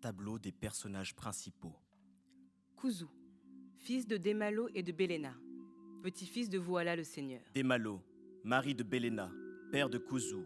Tableau des personnages principaux. Kuzu, fils de Demalo et de Belena, petit-fils de Voilà le Seigneur. Demalo, mari de Belena, père de Kuzu,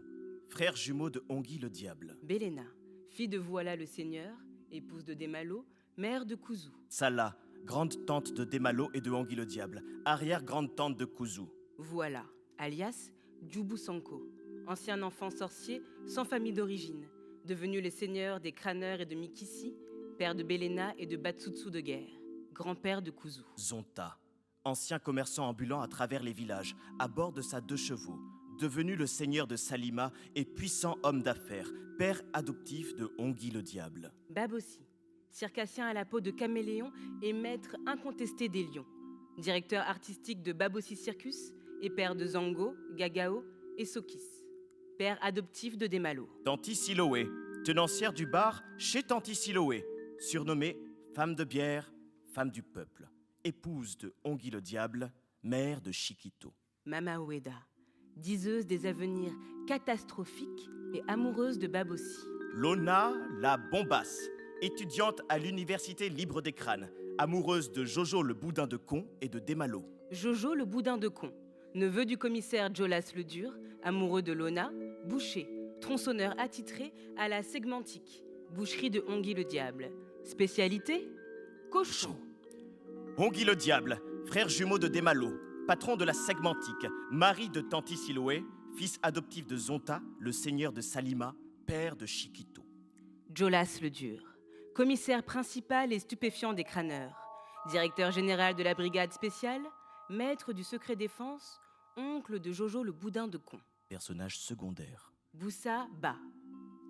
frère jumeau de Ongi le Diable. Belena, fille de Voilà le Seigneur, épouse de Demalo, mère de Kuzu. Sala, grande-tante de Demalo et de Ongi le Diable, arrière-grande-tante de Kuzu. Voilà, alias Djubu Sanko, ancien enfant sorcier sans famille d'origine, devenu le seigneur des crâneurs et de Mikisi, père de Belena et de Batsutsu de guerre, grand-père de Kuzu. Zonta, ancien commerçant ambulant à travers les villages, à bord de sa 2 chevaux, devenu le seigneur de Salima et puissant homme d'affaires, père adoptif de Ongi le Diable. Babossi, circassien à la peau de caméléon et maître incontesté des lions, directeur artistique de Babossi Circus et père de Zango, Gagao et Sokis, père adoptif de Demalo. Tanti Siloé, tenancière du bar chez Tanti Siloé, surnommée femme de bière, femme du peuple, épouse de Ongi le Diable, mère de Chiquito. Mama Ueda, diseuse des avenirs catastrophiques et amoureuse de Babossi. Lona la bombasse, étudiante à l'université libre des crânes, amoureuse de Jojo le boudin de con et de Demalo. Jojo le boudin de con, neveu du commissaire Jolas le dur, amoureux de Lona, boucher, tronçonneur attitré à la segmentique, boucherie de Ongi le Diable. Spécialité cochon. Ongi le Diable, frère jumeau de Demalo, patron de la segmentique, mari de Tanti Siloé, fils adoptif de Zonta, le seigneur de Salima, père de Chiquito. Jolas le dur, commissaire principal et stupéfiant des crâneurs, directeur général de la brigade spéciale, maître du secret défense, oncle de Jojo le boudin de con. Personnage secondaire. Boussa Ba,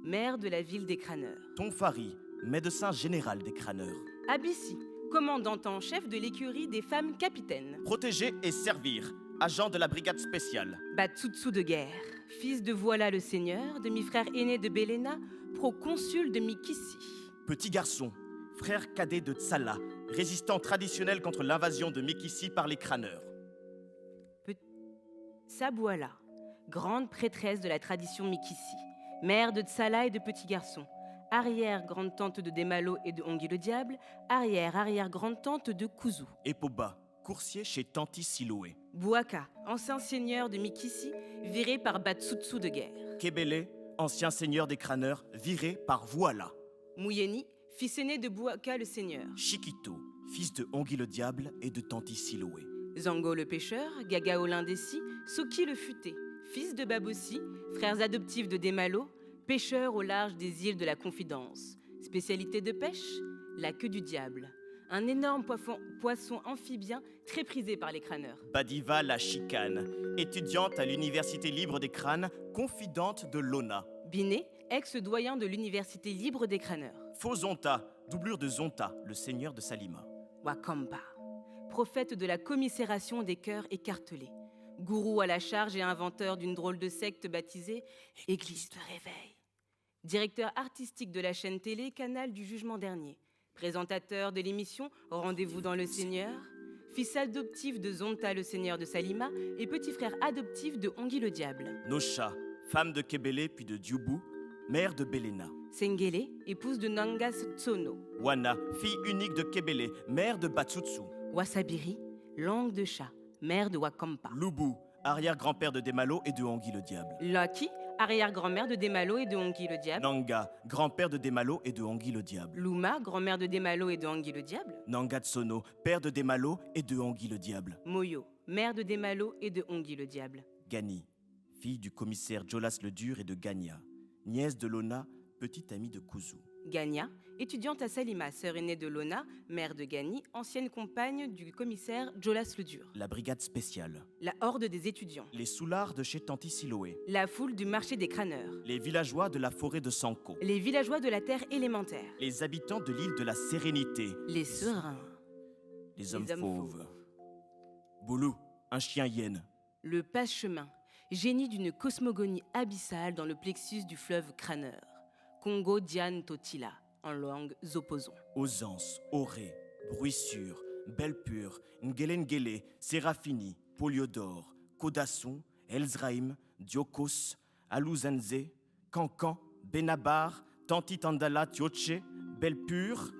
maire de la ville des crâneurs. Tonfari, médecin général des crâneurs. Abissi, commandant en chef de l'écurie des femmes capitaines. Protéger et servir, agent de la brigade spéciale. Batsutsu de guerre, fils de Voilà le Seigneur, demi-frère aîné de Belena, proconsul de Mikisi. Petit garçon, frère cadet de Tsala, résistant traditionnel contre l'invasion de Mikisi par les crâneurs. Sabuala, grande prêtresse de la tradition Mikisi, mère de Tsala et de petits garçons, arrière-grande-tante de Demalo et de Ongi le Diable, arrière-arrière-grande-tante de Kuzu. Epoba, coursier chez Tanti Siloé. Bouaka, ancien seigneur de Mikisi, viré par Batsutsu de guerre. Kebele, ancien seigneur des crâneurs, viré par Voilà. Mouyeni, fils aîné de Bouaka le Seigneur. Chiquito, fils de Ongi le Diable et de Tanti Siloé. Zango le pêcheur, Gagao l'indécis, Soki le futé, fils de Babossi, frères adoptifs de Demalo, pêcheur au large des îles de la Confidence. Spécialité de pêche, la queue du diable. Un énorme poisson amphibien très prisé par les crâneurs. Badiva la chicane, étudiante à l'université libre des crânes, confidente de Lona. Binet, ex-doyen de l'université libre des crâneurs. Faux Zonta, doublure de Zonta, le seigneur de Salima. Wakampa, prophète de la commisération des cœurs écartelés. Gourou à la charge et inventeur d'une drôle de secte baptisée Église de réveil. Directeur artistique de la chaîne télé Canal du Jugement Dernier. Présentateur de l'émission Rendez-vous dans le Seigneur. Fils adoptif de Zonta le Seigneur de Salima et petit frère adoptif de Ongi le Diable. Nosha, femme de Kebele puis de Djubu, mère de Belena. Sengele, épouse de Nangas Tsono. Wana, fille unique de Kebele, mère de Batsutsu. Wasabiri, langue de chat, mère de Wakampa. Lubu, arrière-grand-père de Demalo et de Ongi le Diable. Laki, arrière-grand-mère de Demalo et de Ongi le Diable. Nanga, grand-père de Demalo et de Ongi le Diable. Luma, grand-mère de Demalo et de Ongi le Diable. Nangatsono, père de Demalo et de Ongi le Diable. Moyo, mère de Demalo et de Ongi le Diable. Gani, fille du commissaire Jolas le Dur et de Gania, nièce de Lona, petite amie de Kuzu. Gania, étudiante à Salima, sœur aînée de Lona, mère de Gani, ancienne compagne du commissaire Jolas le Dur. La brigade spéciale. La horde des étudiants. Les soulards de chez Tanti Siloé. La foule du marché des crâneurs. Les villageois de la forêt de Sanko. Les villageois de la terre élémentaire. Les habitants de l'île de la Sérénité. Les sereins. Les hommes fauves. Boulou, un chien hyène. Le passe-chemin, génie d'une cosmogonie abyssale dans le plexus du fleuve crâneur. Congo Diane Totila, en langue zoposon. Osance, Oré, Bruissure, Belpure, Ngelengele, Sérafini, Poliodore, Kodasson, Elzraïm, Diokos, Aluzanze, Cancan, Benabar, Tantitandala Tioche, Belle pure,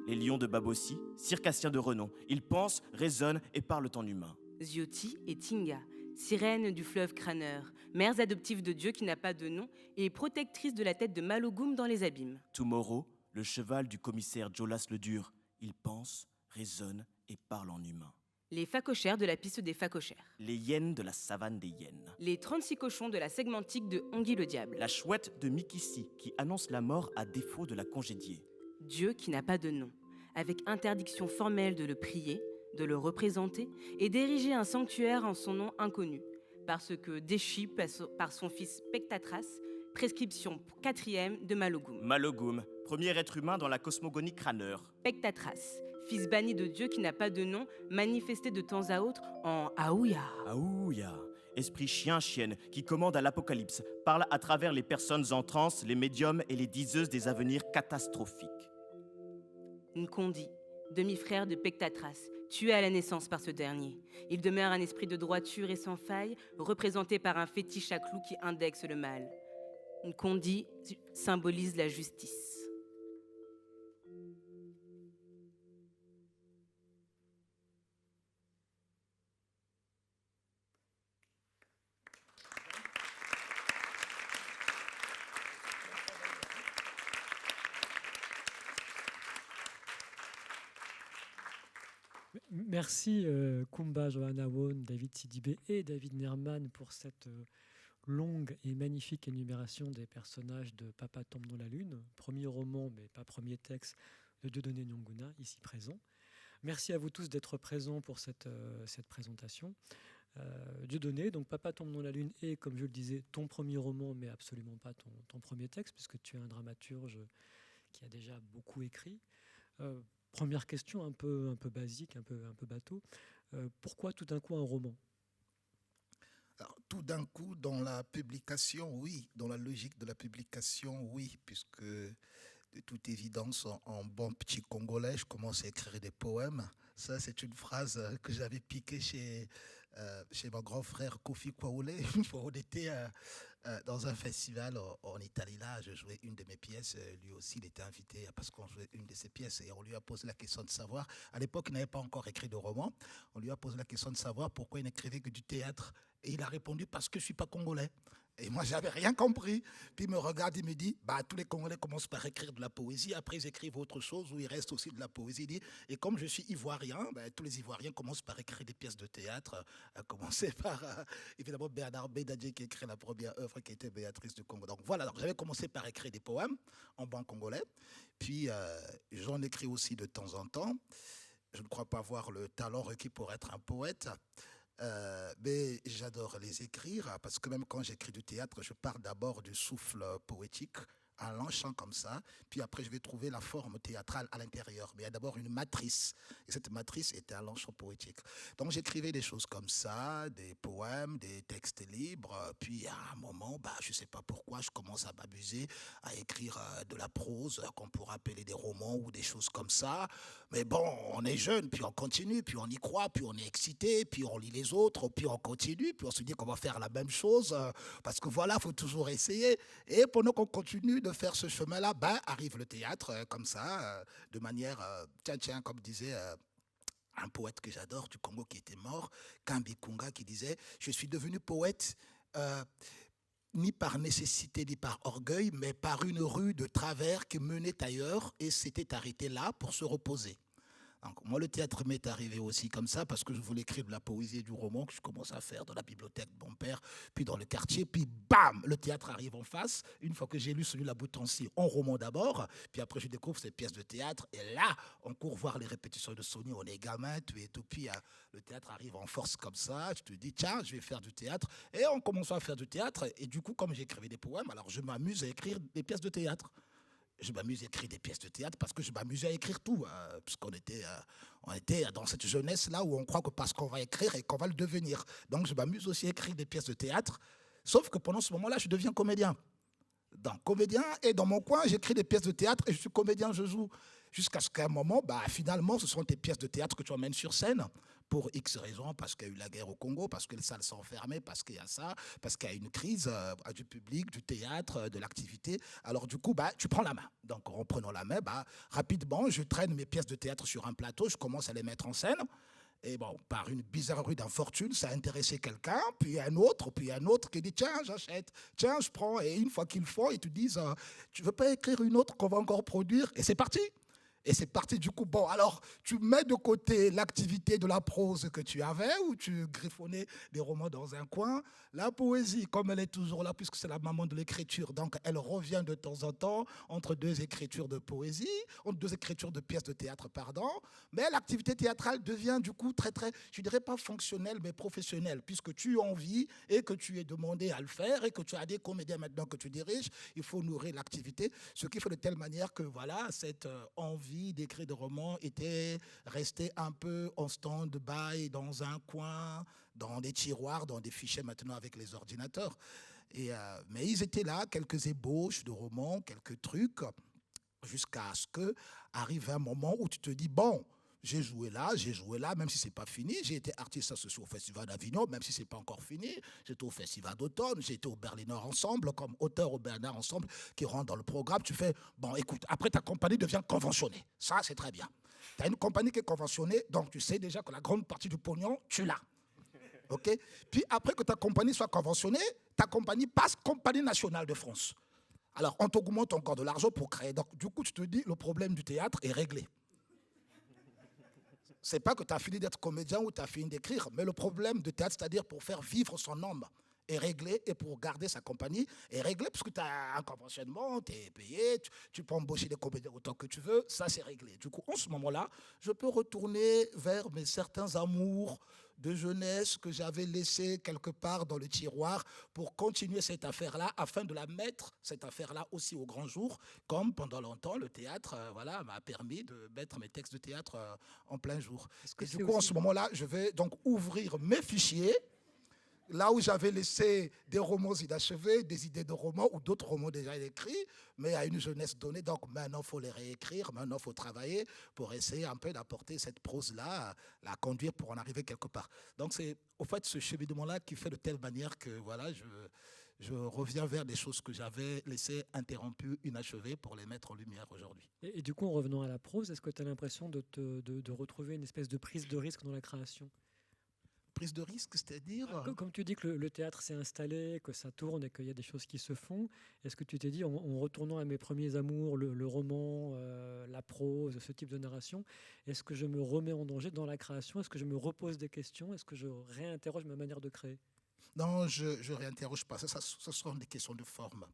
les lions de Babossi, circassiens de renom. Ils pensent, raisonnent et parlent en humain. Zioti et Tinga, sirènes du fleuve crâneur, mères adoptives de Dieu qui n'a pas de nom et protectrices de la tête de Malogoum dans les abîmes. Tomorrow, le cheval du commissaire Jolas le Dur. Ils pensent, raisonnent et parlent en humain. Les phacochères de la piste des phacochères. Les hyènes de la savane des hyènes. Les 36 cochons de la segmentique de Ongi le Diable. La chouette de Mikissi qui annonce la mort à défaut de la congédier. Dieu qui n'a pas de nom, avec interdiction formelle de le prier, de le représenter et d'ériger un sanctuaire en son nom inconnu, parce que déchi par son fils Pectatras, prescription 4e de Malogoum. Malogoum, premier être humain dans la cosmogonie crâneur. Pectatras, fils banni de Dieu qui n'a pas de nom, manifesté de temps à autre en Aouya. Aouya, esprit chien-chienne qui commande à l'apocalypse, parle à travers les personnes en transe, les médiums et les diseuses des avenirs catastrophiques. Nkondi, demi-frère de Pectatras, tué à la naissance par ce dernier. Il demeure un esprit de droiture et sans faille, représenté par un fétiche à clous qui indexe le mal. Nkondi symbolise la justice. Merci Kumba Johanawon, David Sidibé et David Nerman pour cette longue et magnifique énumération des personnages de Papa tombe dans la lune, premier roman mais pas premier texte de Dieudonné Nyonguna, ici présent. Merci à vous tous d'être présents pour cette présentation. Dieudonné, donc Papa tombe dans la lune est, comme je le disais, ton premier roman mais absolument pas ton premier texte puisque tu es un dramaturge qui a déjà beaucoup écrit. Première question un peu basique, un peu bateau. Pourquoi tout d'un coup un roman ? Alors, tout d'un coup, dans la publication, oui. Dans la logique de la publication, oui. Puisque, de toute évidence, en bon petit Congolais, je commence à écrire des poèmes. Ça, c'est une phrase que j'avais piquée chez mon grand frère Kofi Kwaoulé. Une fois, on était dans un festival en Italie. Là, je jouais une de mes pièces. Lui aussi, il était invité parce qu'on jouait une de ses pièces. Et on lui a posé la question de savoir. À l'époque, il n'avait pas encore écrit de roman. On lui a posé la question de savoir pourquoi il n'écrivait que du théâtre. Et il a répondu parce que je ne suis pas congolais. Et moi, j'avais rien compris. Puis il me regarde, il me dit, tous les Congolais commencent par écrire de la poésie, après ils écrivent autre chose où il reste aussi de la poésie. Il dit, et comme je suis ivoirien, tous les Ivoiriens commencent par écrire des pièces de théâtre, à commencer par, évidemment, Bernard Bédadier qui écrit la première œuvre qui était Béatrice du Congo. Donc voilà, donc, j'avais commencé par écrire des poèmes en bon congolais. Puis j'en écris aussi de temps en temps. Je ne crois pas avoir le talent requis pour être un poète. Mais j'adore les écrire parce que même quand j'écris du théâtre, je pars d'abord du souffle poétique, un lent chant comme ça, puis après je vais trouver la forme théâtrale à l'intérieur. Mais il y a d'abord une matrice, et cette matrice était un lent chant poétique. Donc j'écrivais des choses comme ça, des poèmes, des textes libres, puis à un moment, je ne sais pas pourquoi, je commence à m'amuser à écrire de la prose, qu'on pourrait appeler des romans ou des choses comme ça. Mais bon, on est jeune, puis on continue, puis on y croit, puis on est excité, puis on lit les autres, puis on continue, puis on se dit qu'on va faire la même chose, parce que voilà, il faut toujours essayer. Et pendant qu'on continue de faire ce chemin-là, arrive le théâtre, comme ça, de manière, tiens, comme disait un poète que j'adore du Congo qui était mort, Kambi Kunga, qui disait « Je suis devenu poète ni par nécessité ni par orgueil, mais par une rue de travers qui menait ailleurs et s'était arrêté là pour se reposer. » Donc, moi, le théâtre m'est arrivé aussi comme ça parce que je voulais écrire de la poésie et du roman que je commence à faire dans la bibliothèque de mon père, puis dans le quartier, puis bam, le théâtre arrive en face. Une fois que j'ai lu celui-là Boutancy en roman d'abord, puis après je découvre ces pièces de théâtre et là, on court voir les répétitions de Sony, on est gamin, tout, puis le théâtre arrive en force comme ça. Je te dis, tiens, je vais faire du théâtre. Et on commence à faire du théâtre et du coup, comme j'écrivais des poèmes, alors je m'amuse à écrire des pièces de théâtre. Je m'amuse à écrire des pièces de théâtre parce que je m'amusais à écrire tout, puisqu'on était, on était dans cette jeunesse-là où on croit que parce qu'on va écrire et qu'on va le devenir. Donc je m'amuse aussi à écrire des pièces de théâtre, sauf que pendant ce moment-là, je deviens comédien. Donc comédien, et dans mon coin, j'écris des pièces de théâtre et je suis comédien, je joue. Jusqu'à ce qu'à un moment, finalement, ce sont tes pièces de théâtre que tu emmènes sur scène pour X raisons, parce qu'il y a eu la guerre au Congo, parce que les salles sont fermées, parce qu'il y a ça, parce qu'il y a une crise du public, du théâtre, de l'activité. Alors du coup, tu prends la main. Donc en prenant la main, rapidement, je traîne mes pièces de théâtre sur un plateau, je commence à les mettre en scène. Et bon, par une bizarrerie d'infortune, ça a intéressé quelqu'un, puis un autre qui dit « Tiens, j'achète, tiens, je prends ». Et une fois qu'ils font, ils te disent « Tu veux pas écrire une autre qu'on va encore produire ?» Et c'est parti. Et c'est parti du coup. Bon, alors, tu mets de côté l'activité de la prose que tu avais, où tu griffonnais des romans dans un coin. La poésie, comme elle est toujours là, puisque c'est la maman de l'écriture, donc elle revient de temps en temps entre deux écritures de poésie, entre deux écritures de pièces de théâtre, pardon. Mais l'activité théâtrale devient du coup très, je dirais pas fonctionnelle, mais professionnelle, puisque tu as envie et que tu es demandé à le faire et que tu as des comédiens maintenant que tu diriges, il faut nourrir l'activité, ce qui fait de telle manière que voilà, cette envie d'écrire des romans était restée un peu en stand-by dans un coin, dans des tiroirs, dans des fichiers maintenant avec les ordinateurs. Mais ils étaient là, quelques ébauches de romans, quelques trucs, jusqu'à ce qu'arrive un moment où tu te dis, bon, j'ai joué là, même si c'est pas fini. J'ai été artiste associé au Festival d'Avignon, même si c'est pas encore fini. J'étais au Festival d'automne, j'ai été au Berliner Ensemble, comme auteur au Berliner Ensemble, qui rentre dans le programme. Tu fais, bon, écoute, après ta compagnie devient conventionnée. Ça, c'est très bien. Tu as une compagnie qui est conventionnée, donc tu sais déjà que la grande partie du pognon, tu l'as. OK ? Puis après que ta compagnie soit conventionnée, ta compagnie passe Compagnie nationale de France. Alors, on t'augmente encore de l'argent pour créer. Donc, du coup, tu te dis, le problème du théâtre est réglé. C'est pas que tu as fini d'être comédien ou tu as fini d'écrire, mais le problème de théâtre, c'est-à-dire pour faire vivre son homme, est réglé, et pour garder sa compagnie est réglé, parce que tu as un conventionnement, tu es payé, tu peux embaucher des comédiens autant que tu veux, ça c'est réglé. Du coup, en ce moment-là, je peux retourner vers mes certains amours de jeunesse que j'avais laissés quelque part dans le tiroir pour continuer cette affaire-là, afin de la mettre, cette affaire-là, aussi au grand jour, comme pendant longtemps, le théâtre m'a permis de mettre mes textes de théâtre en plein jour. Et du coup, en ce moment-là, je vais donc ouvrir mes fichiers, là où j'avais laissé des romans inachevés, des idées de romans ou d'autres romans déjà écrits, mais à une jeunesse donnée. Donc maintenant, il faut les réécrire, maintenant, il faut travailler pour essayer un peu d'apporter cette prose-là, la conduire pour en arriver quelque part. Donc c'est au fait ce cheminement-là qui fait de telle manière que voilà, je reviens vers des choses que j'avais laissées interrompues, inachevées, pour les mettre en lumière aujourd'hui. Et du coup, en revenant à la prose, est-ce que tu as l'impression de retrouver une espèce de prise de risque dans la création ? Prise de risque, c'est-à-dire Comme tu dis que le théâtre s'est installé, que ça tourne et qu'il y a des choses qui se font, est-ce que tu t'es dit, en retournant à mes premiers amours, le roman, la prose, ce type de narration, est-ce que je me remets en danger dans la création ? Est-ce que je me repose des questions ? Est-ce que je réinterroge ma manière de créer ? Non, je ne réinterroge pas. Ça, ce sont des questions de forme.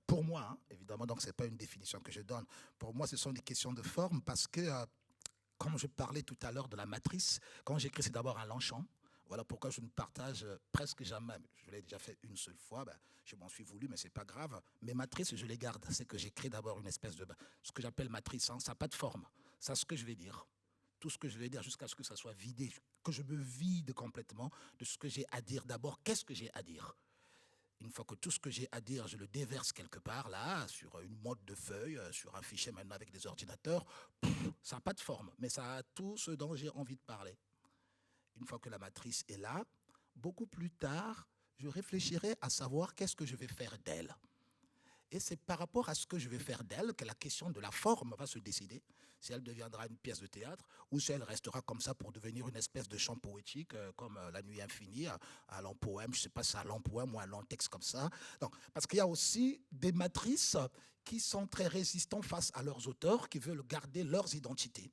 Pour moi, hein, évidemment, donc ce n'est pas une définition que je donne. Pour moi, ce sont des questions de forme parce que comme je parlais tout à l'heure de la matrice, quand j'écris, c'est d'abord un Longchamp. Voilà pourquoi je ne partage presque jamais. Je l'ai déjà fait une seule fois, je m'en suis voulu, mais ce n'est pas grave. Mes matrices, je les garde. C'est que j'écris d'abord une espèce de... ce que j'appelle matrice, hein, ça n'a pas de forme. C'est ce que je vais dire. Tout ce que je vais dire jusqu'à ce que ça soit vidé, que je me vide complètement de ce que j'ai à dire. D'abord, qu'est-ce que j'ai à dire ? Une fois que tout ce que j'ai à dire, je le déverse quelque part, là, sur une mode de feuilles, sur un fichier maintenant avec des ordinateurs, ça n'a pas de forme, mais ça a tout ce dont j'ai envie de parler. Une fois que la matrice est là, beaucoup plus tard, je réfléchirai à savoir qu'est-ce que je vais faire d'elle. Et c'est par rapport à ce que je vais faire d'elle que la question de la forme va se décider. Si elle deviendra une pièce de théâtre ou si elle restera comme ça pour devenir une espèce de chant poétique comme La Nuit Infinie, un long poème, je ne sais pas si c'est un long poème ou un long texte comme ça. Donc, parce qu'il y a aussi des matrices qui sont très résistants face à leurs auteurs, qui veulent garder leurs identités.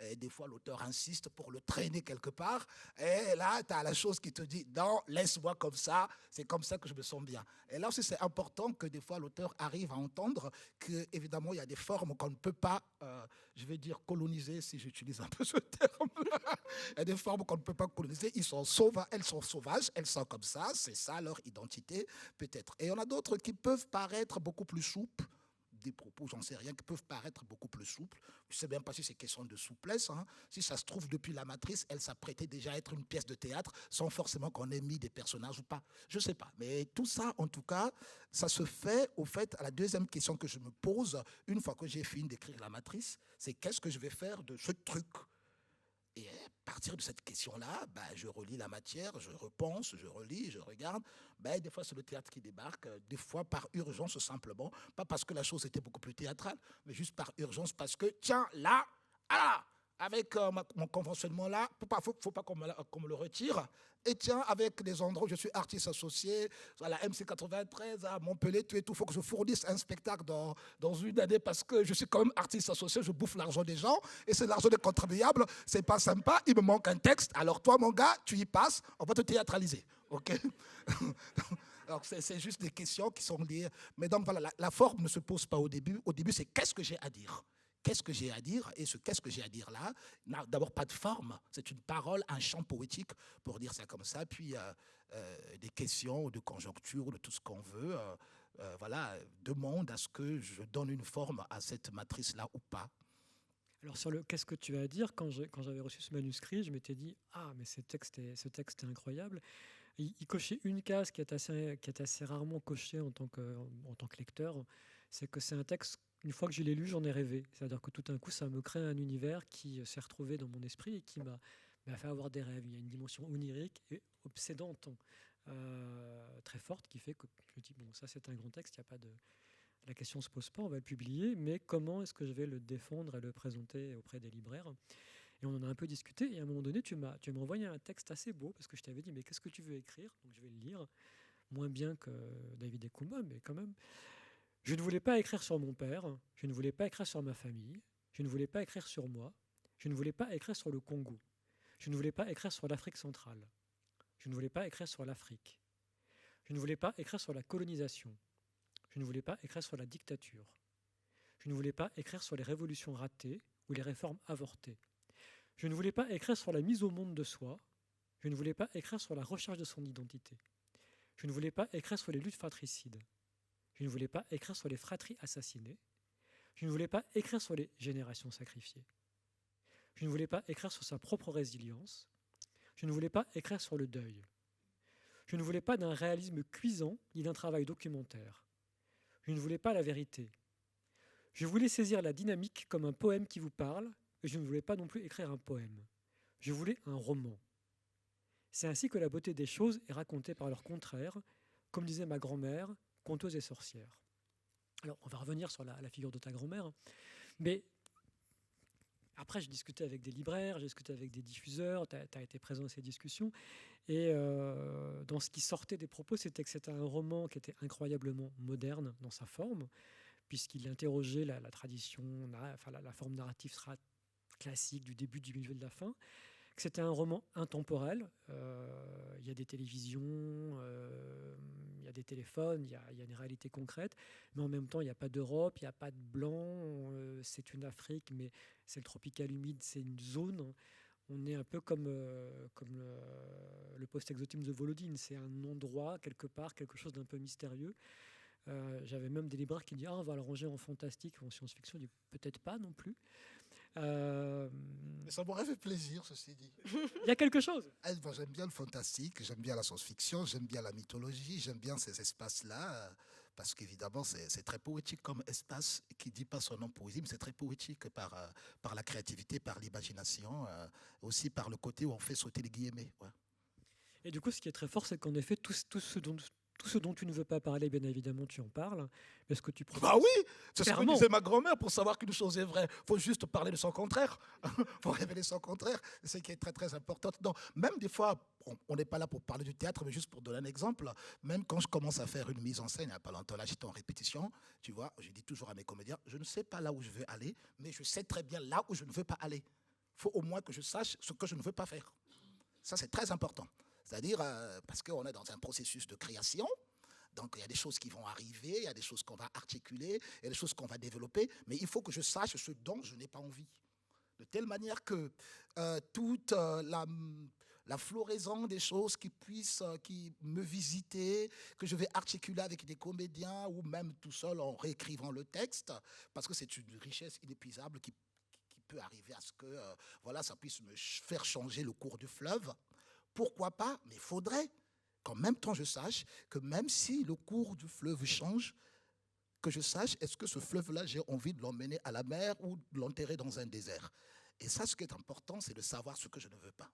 Et des fois, l'auteur insiste pour le traîner quelque part. Et là, tu as la chose qui te dit, non, laisse-moi comme ça, c'est comme ça que je me sens bien. Et là aussi, c'est important que des fois, l'auteur arrive à entendre qu'évidemment, il y a des formes qu'on ne peut pas, je vais dire, coloniser, si j'utilise un peu ce terme. Il y a des formes qu'on ne peut pas coloniser. Elles sont sauvages, elles sont comme ça, c'est ça leur identité, peut-être. Et il y en a d'autres qui peuvent paraître beaucoup plus souples, des propos, j'en sais rien, qui peuvent paraître beaucoup plus souples. Je ne sais même pas si c'est question de souplesse. Hein. Si ça se trouve, depuis la matrice, elle s'apprêtait déjà à être une pièce de théâtre sans forcément qu'on ait mis des personnages ou pas. Je ne sais pas. Mais tout ça, en tout cas, ça se fait, au fait, à la deuxième question que je me pose, une fois que j'ai fini d'écrire la matrice, c'est qu'est-ce que je vais faire de ce truc ? Et partir de cette question-là, je relis la matière, je repense, je relis, je regarde. Des fois, c'est le théâtre qui débarque, des fois par urgence simplement, pas parce que la chose était beaucoup plus théâtrale, mais juste par urgence parce que, tiens, là, avec mon conventionnement là, faut pas qu'on me le retire. Et tiens, avec les endroits où je suis artiste associé, à la MC93, à Montpellier, tout et tout, il faut que je fournisse un spectacle dans une année parce que je suis quand même artiste associé, je bouffe l'argent des gens et c'est l'argent des contribuables, c'est pas sympa, il me manque un texte. Alors toi, mon gars, tu y passes, on va te théâtraliser. OK? Alors c'est juste des questions qui sont liées. Mais donc voilà, la forme ne se pose pas au début. Au début, c'est qu'est-ce que j'ai à dire? Qu'est-ce que j'ai à dire? Et ce qu'est-ce que j'ai à dire là n'a d'abord pas de forme. C'est une parole, un chant poétique, pour dire ça comme ça. Puis des questions de conjoncture, de tout ce qu'on veut, demande à ce que je donne une forme à cette matrice-là ou pas. Alors sur le qu'est-ce que tu as à dire, quand j'avais reçu ce manuscrit, je m'étais dit mais ce texte est incroyable. Il cochait une case qui est assez rarement cochée en tant que lecteur, c'est que c'est un texte. Une fois que je l'ai lu, j'en ai rêvé. C'est-à-dire que tout d'un coup, ça me crée un univers qui s'est retrouvé dans mon esprit et qui m'a fait avoir des rêves. Il y a une dimension onirique et obsédante très forte qui fait que je me dis, bon, ça c'est un grand texte, la question ne se pose pas, on va le publier, mais comment est-ce que je vais le défendre et le présenter auprès des libraires? Et on en a un peu discuté, et à un moment donné, tu m'as envoyé un texte assez beau, parce que je t'avais dit, mais qu'est-ce que tu veux écrire? Donc je vais le lire, moins bien que David Ekumba, mais quand même. Je ne voulais pas écrire sur mon père, je ne voulais pas écrire sur ma famille, je ne voulais pas écrire sur moi, je ne voulais pas écrire sur le Congo, je ne voulais pas écrire sur l'Afrique centrale, je ne voulais pas écrire sur l'Afrique, je ne voulais pas écrire sur la colonisation, je ne voulais pas écrire sur la dictature, je ne voulais pas écrire sur les révolutions ratées ou les réformes avortées, je ne voulais pas écrire sur la mise au monde de soi, je ne voulais pas écrire sur la recherche de son identité, je ne voulais pas écrire sur les luttes fratricides, je ne voulais pas écrire sur les fratries assassinées. Je ne voulais pas écrire sur les générations sacrifiées. Je ne voulais pas écrire sur sa propre résilience. Je ne voulais pas écrire sur le deuil. Je ne voulais pas d'un réalisme cuisant ni d'un travail documentaire. Je ne voulais pas la vérité. Je voulais saisir la dynamique comme un poème qui vous parle, et je ne voulais pas non plus écrire un poème. Je voulais un roman. C'est ainsi que la beauté des choses est racontée par leur contraire, comme disait ma grand-mère, conteuse et sorcière. Alors, on va revenir sur la figure de ta grand-mère, mais après, j'ai discuté avec des libraires, j'ai discuté avec des diffuseurs, tu as été présent à ces discussions, et dans ce qui sortait des propos, c'était que c'était un roman qui était incroyablement moderne dans sa forme, puisqu'il interrogeait la tradition, la forme narrative classique du début, du milieu, de la fin, que c'était un roman intemporel. Il y a des télévisions, il y a des téléphones, il y a une réalité concrète, mais en même temps, il n'y a pas d'Europe, il n'y a pas de blanc, c'est une Afrique, mais c'est le tropical humide, c'est une zone. On est un peu comme le post-exotisme de Volodine, c'est un endroit, quelque part, quelque chose d'un peu mystérieux. J'avais même des libraires qui disaient on va le ranger en fantastique ou en science-fiction. Je dis peut-être pas non plus. Mais ça m'aurait fait plaisir, ceci dit. Il y a quelque chose. J'aime bien le fantastique, j'aime bien la science-fiction, j'aime bien la mythologie, j'aime bien ces espaces-là, parce qu'évidemment, c'est très poétique comme espace, qui ne dit pas son nom poésie, mais c'est très poétique par la créativité, par l'imagination, aussi par le côté où on fait sauter les guillemets. Ouais. Et du coup, ce qui est très fort, c'est qu'en effet, tout ce dont tu ne veux pas parler, bien évidemment, tu en parles. Mais ce que tu Bah oui, c'est ce que disait ma grand-mère. Pour savoir qu'une chose est vraie, il faut juste parler de son contraire. Il faut révéler son contraire. C'est ce qui est très, très important. Donc, même des fois, on n'est pas là pour parler du théâtre, mais juste pour donner un exemple. Même quand je commence à faire une mise en scène, il n'y a pas longtemps, là, j'étais en répétition. Tu vois, je dis toujours à mes comédiens, je ne sais pas là où je veux aller, mais je sais très bien là où je ne veux pas aller. Il faut au moins que je sache ce que je ne veux pas faire. Ça, c'est très important. C'est-à-dire, parce qu'on est dans un processus de création. Donc, il y a des choses qui vont arriver, il y a des choses qu'on va articuler, il y a des choses qu'on va développer, mais il faut que je sache ce dont je n'ai pas envie. De telle manière que toute la floraison des choses qui me visiter, que je vais articuler avec des comédiens ou même tout seul en réécrivant le texte, parce que c'est une richesse inépuisable qui peut arriver à ce que ça puisse me faire changer le cours du fleuve. Pourquoi pas? Mais il faudrait qu'en même temps je sache que même si le cours du fleuve change, que je sache est-ce que ce fleuve-là, j'ai envie de l'emmener à la mer ou de l'enterrer dans un désert. Et ça, ce qui est important, c'est de savoir ce que je ne veux pas.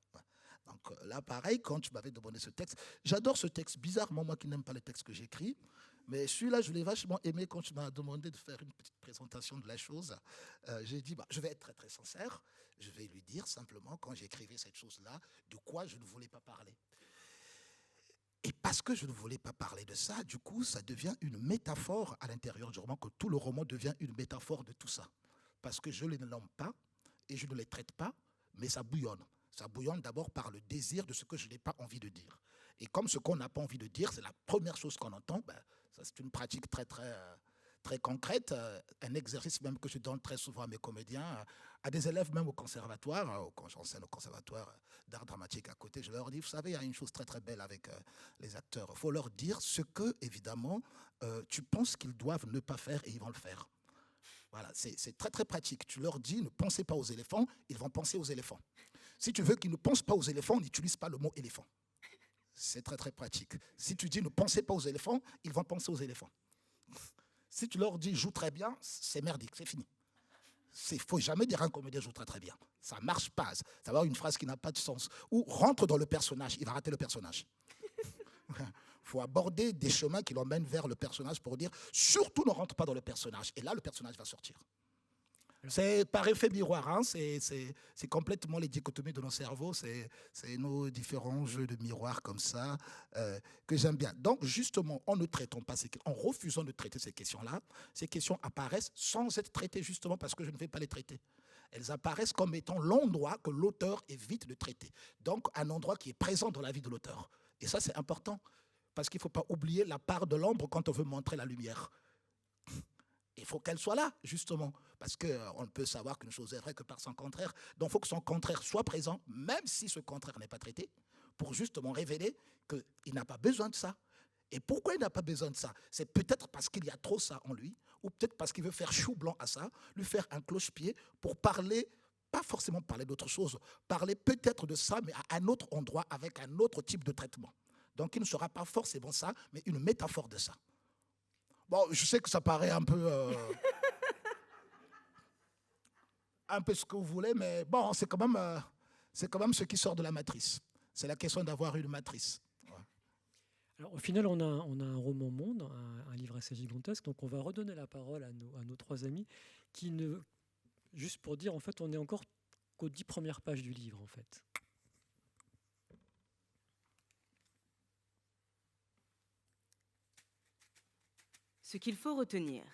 Donc là, pareil, quand tu m'avais demandé ce texte, j'adore ce texte, bizarrement, moi qui n'aime pas les textes que j'écris, mais celui-là, je l'ai vachement aimé quand tu m'as demandé de faire une petite présentation de la chose. J'ai dit, je vais être très très sincère, je vais lui dire simplement, quand j'écrivais cette chose-là, de quoi je ne voulais pas parler. Et parce que je ne voulais pas parler de ça, du coup, ça devient une métaphore à l'intérieur du roman, que tout le roman devient une métaphore de tout ça. Parce que je ne les nomme pas et je ne les traite pas, mais ça bouillonne. Ça bouillonne d'abord par le désir de ce que je n'ai pas envie de dire. Et comme ce qu'on n'a pas envie de dire, c'est la première chose qu'on entend, ça c'est une pratique très, très, très concrète, un exercice même que je donne très souvent à mes comédiens, à des élèves même au conservatoire, quand j'enseigne au conservatoire d'art dramatique à côté, je leur dis, vous savez, il y a une chose très très belle avec les acteurs. Il faut leur dire ce que, évidemment, tu penses qu'ils doivent ne pas faire et ils vont le faire. Voilà, c'est très très pratique. Tu leur dis, ne pensez pas aux éléphants, ils vont penser aux éléphants. Si tu veux qu'ils ne pensent pas aux éléphants, n'utilise pas le mot éléphant. C'est très très pratique. Si tu dis ne pensez pas aux éléphants, ils vont penser aux éléphants. Si tu leur dis joue très bien, c'est merdique, c'est fini. Il ne faut jamais dire à un comédien joue très très bien. Ça ne marche pas. Ça va avoir une phrase qui n'a pas de sens. Ou rentre dans le personnage, il va rater le personnage. Il faut aborder des chemins qui l'emmènent vers le personnage pour dire surtout ne rentre pas dans le personnage. Et là, le personnage va sortir. C'est par effet miroir, hein, c'est complètement les dichotomies de nos cerveaux, c'est nos différents jeux de miroir comme ça que j'aime bien. Donc justement, en ne traitant pas en refusant de traiter ces questions-là, ces questions apparaissent sans être traitées justement parce que je ne vais pas les traiter. Elles apparaissent comme étant l'endroit que l'auteur évite de traiter. Donc un endroit qui est présent dans la vie de l'auteur. Et ça c'est important, parce qu'il ne faut pas oublier la part de l'ombre quand on veut montrer la lumière. Il faut qu'elle soit là, justement, parce qu'on ne peut savoir qu'une chose est vraie que par son contraire. Donc, il faut que son contraire soit présent, même si ce contraire n'est pas traité, pour justement révéler qu'il n'a pas besoin de ça. Et pourquoi il n'a pas besoin de ça? C'est peut-être parce qu'il y a trop ça en lui, ou peut-être parce qu'il veut faire chou blanc à ça, lui faire un cloche-pied pour parler, pas forcément parler d'autre chose, parler peut-être de ça, mais à un autre endroit, avec un autre type de traitement. Donc, il ne sera pas forcément ça, mais une métaphore de ça. Bon, je sais que ça paraît un peu ce que vous voulez, mais bon, c'est quand même ce qui sort de la matrice. C'est la question d'avoir une matrice. Ouais. Alors, au final, on a un roman monde, un livre assez gigantesque, donc on va redonner la parole à nos trois amis qui juste pour dire, en fait, on n'est encore qu'aux 10 premières pages du livre, en fait. Ce qu'il faut retenir.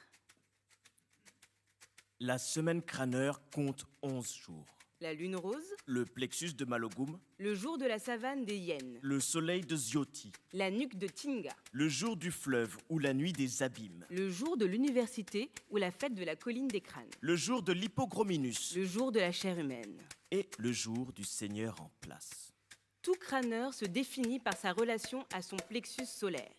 La semaine crâneur compte 11 jours. La lune rose. Le plexus de Malogum. Le jour de la savane des hyènes. Le soleil de Zioti. La nuque de Tinga. Le jour du fleuve ou la nuit des abîmes. Le jour de l'université ou la fête de la colline des crânes. Le jour de l'hypogrominus. Le jour de la chair humaine. Et le jour du Seigneur en place. Tout crâneur se définit par sa relation à son plexus solaire.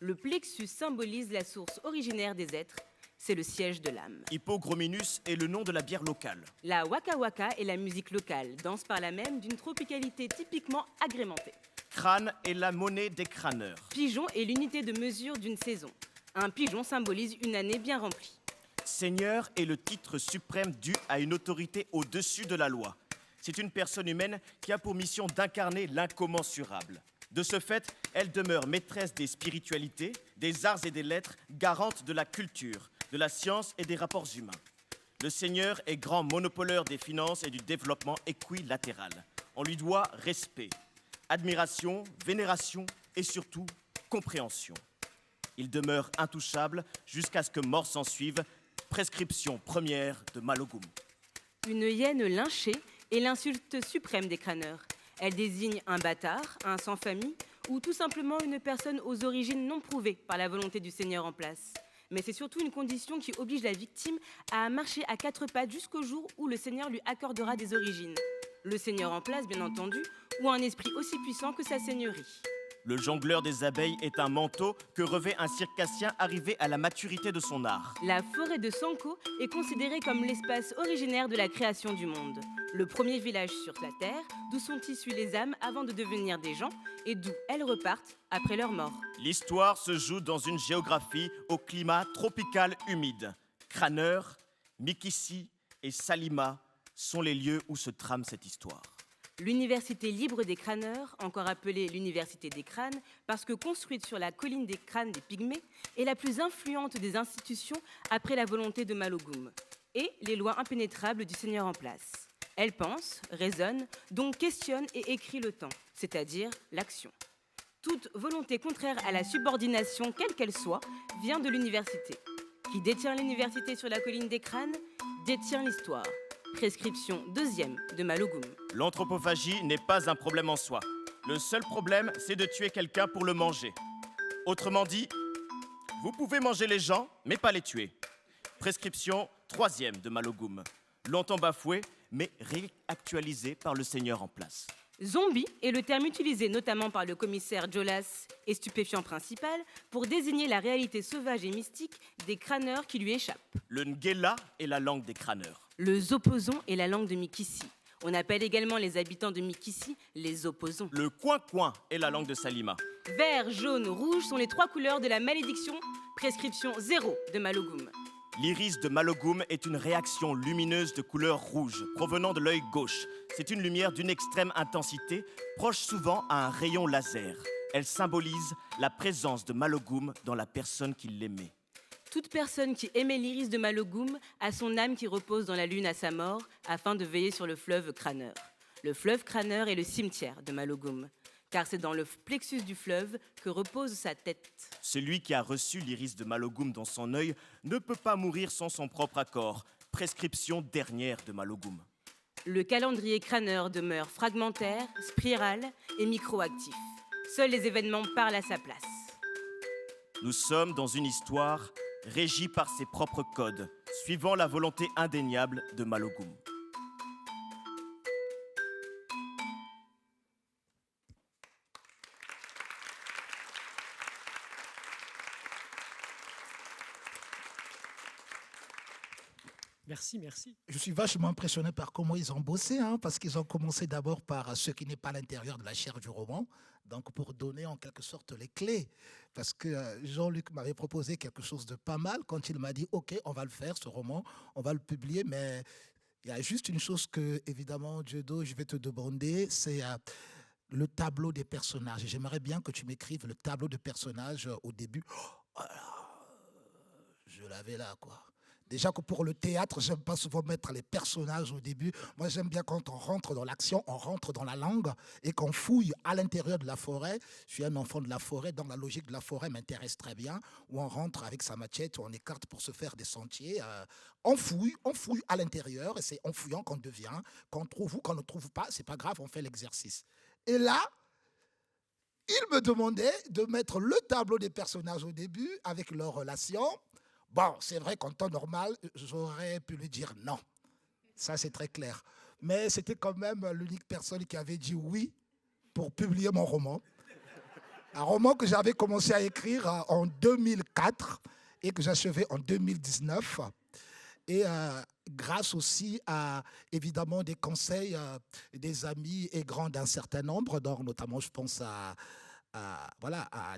Le plexus symbolise la source originaire des êtres, c'est le siège de l'âme. Hypogrominus est le nom de la bière locale. La waka waka est la musique locale, danse par là même d'une tropicalité typiquement agrémentée. Crâne est la monnaie des crâneurs. Pigeon est l'unité de mesure d'une saison. Un pigeon symbolise une année bien remplie. Seigneur est le titre suprême dû à une autorité au-dessus de la loi. C'est une personne humaine qui a pour mission d'incarner l'incommensurable. De ce fait, elle demeure maîtresse des spiritualités, des arts et des lettres, garante de la culture, de la science et des rapports humains. Le Seigneur est grand monopoleur des finances et du développement équilatéral. On lui doit respect, admiration, vénération et surtout compréhension. Il demeure intouchable jusqu'à ce que mort s'en suive, prescription première de Malogum. Une hyène lynchée est l'insulte suprême des crâneurs. Elle désigne un bâtard, un sans-famille ou tout simplement une personne aux origines non prouvées par la volonté du Seigneur en place. Mais c'est surtout une condition qui oblige la victime à marcher à 4 pattes jusqu'au jour où le Seigneur lui accordera des origines. Le Seigneur en place, bien entendu, ou un esprit aussi puissant que sa seigneurie. Le jongleur des abeilles est un manteau que revêt un circassien arrivé à la maturité de son art. La forêt de Sanko est considérée comme l'espace originaire de la création du monde. Le premier village sur la Terre, d'où sont issues les âmes avant de devenir des gens, et d'où elles repartent après leur mort. L'histoire se joue dans une géographie au climat tropical humide. Crâneur, Mikissi et Salima sont les lieux où se trame cette histoire. L'Université libre des crâneurs, encore appelée l'Université des crânes, parce que construite sur la colline des crânes des Pygmées, est la plus influente des institutions après la volonté de Malogoum et les lois impénétrables du Seigneur en place. Elle pense, raisonne, donc questionne et écrit le temps, c'est-à-dire l'action. Toute volonté contraire à la subordination, quelle qu'elle soit, vient de l'université. Qui détient l'université sur la colline des crânes, détient l'histoire. Prescription 2e de Malogoum. L'anthropophagie n'est pas un problème en soi. Le seul problème, c'est de tuer quelqu'un pour le manger. Autrement dit, vous pouvez manger les gens, mais pas les tuer. Prescription 3e de Malogoum. Longtemps bafoué, mais réactualisé par le Seigneur en place. Zombie est le terme utilisé notamment par le commissaire Jolas et stupéfiant principal pour désigner la réalité sauvage et mystique des crâneurs qui lui échappent. Le Ngela est la langue des crâneurs. Le Zoposon est la langue de Mikissi. On appelle également les habitants de Mikissi les opposons. Le Coin-Coin est la langue de Salima. Vert, jaune, rouge sont les 3 couleurs de la malédiction. Prescription 0 de Malogoum. L'iris de Malogoum est une réaction lumineuse de couleur rouge provenant de l'œil gauche. C'est une lumière d'une extrême intensité, proche souvent à un rayon laser. Elle symbolise la présence de Malogoum dans la personne qui l'aimait. Toute personne qui aimait l'iris de Malogoum a son âme qui repose dans la lune à sa mort afin de veiller sur le fleuve crâneur. Le fleuve crâneur est le cimetière de Malogoum, car c'est dans le plexus du fleuve que repose sa tête. Celui qui a reçu l'iris de Malogoum dans son œil ne peut pas mourir sans son propre accord. Prescription dernière de Malogoum. Le calendrier crâneur demeure fragmentaire, spiral et microactif. Seuls les événements parlent à sa place. Nous sommes dans une histoire régie par ses propres codes, suivant la volonté indéniable de Malogoum. Merci, merci. Je suis vachement impressionné par comment ils ont bossé, parce qu'ils ont commencé d'abord par ce qui n'est pas à l'intérieur de la chair du roman, donc pour donner en quelque sorte les clés. Parce que Jean-Luc m'avait proposé quelque chose de pas mal quand il m'a dit « Ok, on va le faire, ce roman, on va le publier, mais il y a juste une chose que, évidemment, Dieudonné, je vais te demander, c'est le tableau des personnages. J'aimerais bien que tu m'écrives le tableau de personnages au début. Oh là, je l'avais là, quoi. Déjà que pour le théâtre, j'aime pas souvent mettre les personnages au début. Moi, j'aime bien quand on rentre dans l'action, on rentre dans la langue et qu'on fouille à l'intérieur de la forêt. Je suis un enfant de la forêt, donc la logique de la forêt m'intéresse très bien. Où on rentre avec sa machette, où on écarte pour se faire des sentiers. On fouille à l'intérieur et c'est en fouillant qu'on devient. Qu'on trouve ou qu'on ne trouve pas, c'est pas grave, on fait l'exercice. Et là, il me demandait de mettre le tableau des personnages au début avec leurs relations. Bon, c'est vrai qu'en temps normal, j'aurais pu lui dire non. Ça, c'est très clair. Mais c'était quand même l'unique personne qui avait dit oui pour publier mon roman. Un roman que j'avais commencé à écrire en 2004 et que j'achevais en 2019. Et grâce aussi à, évidemment, des conseils des amis et grands d'un certain nombre, donc notamment, je pense à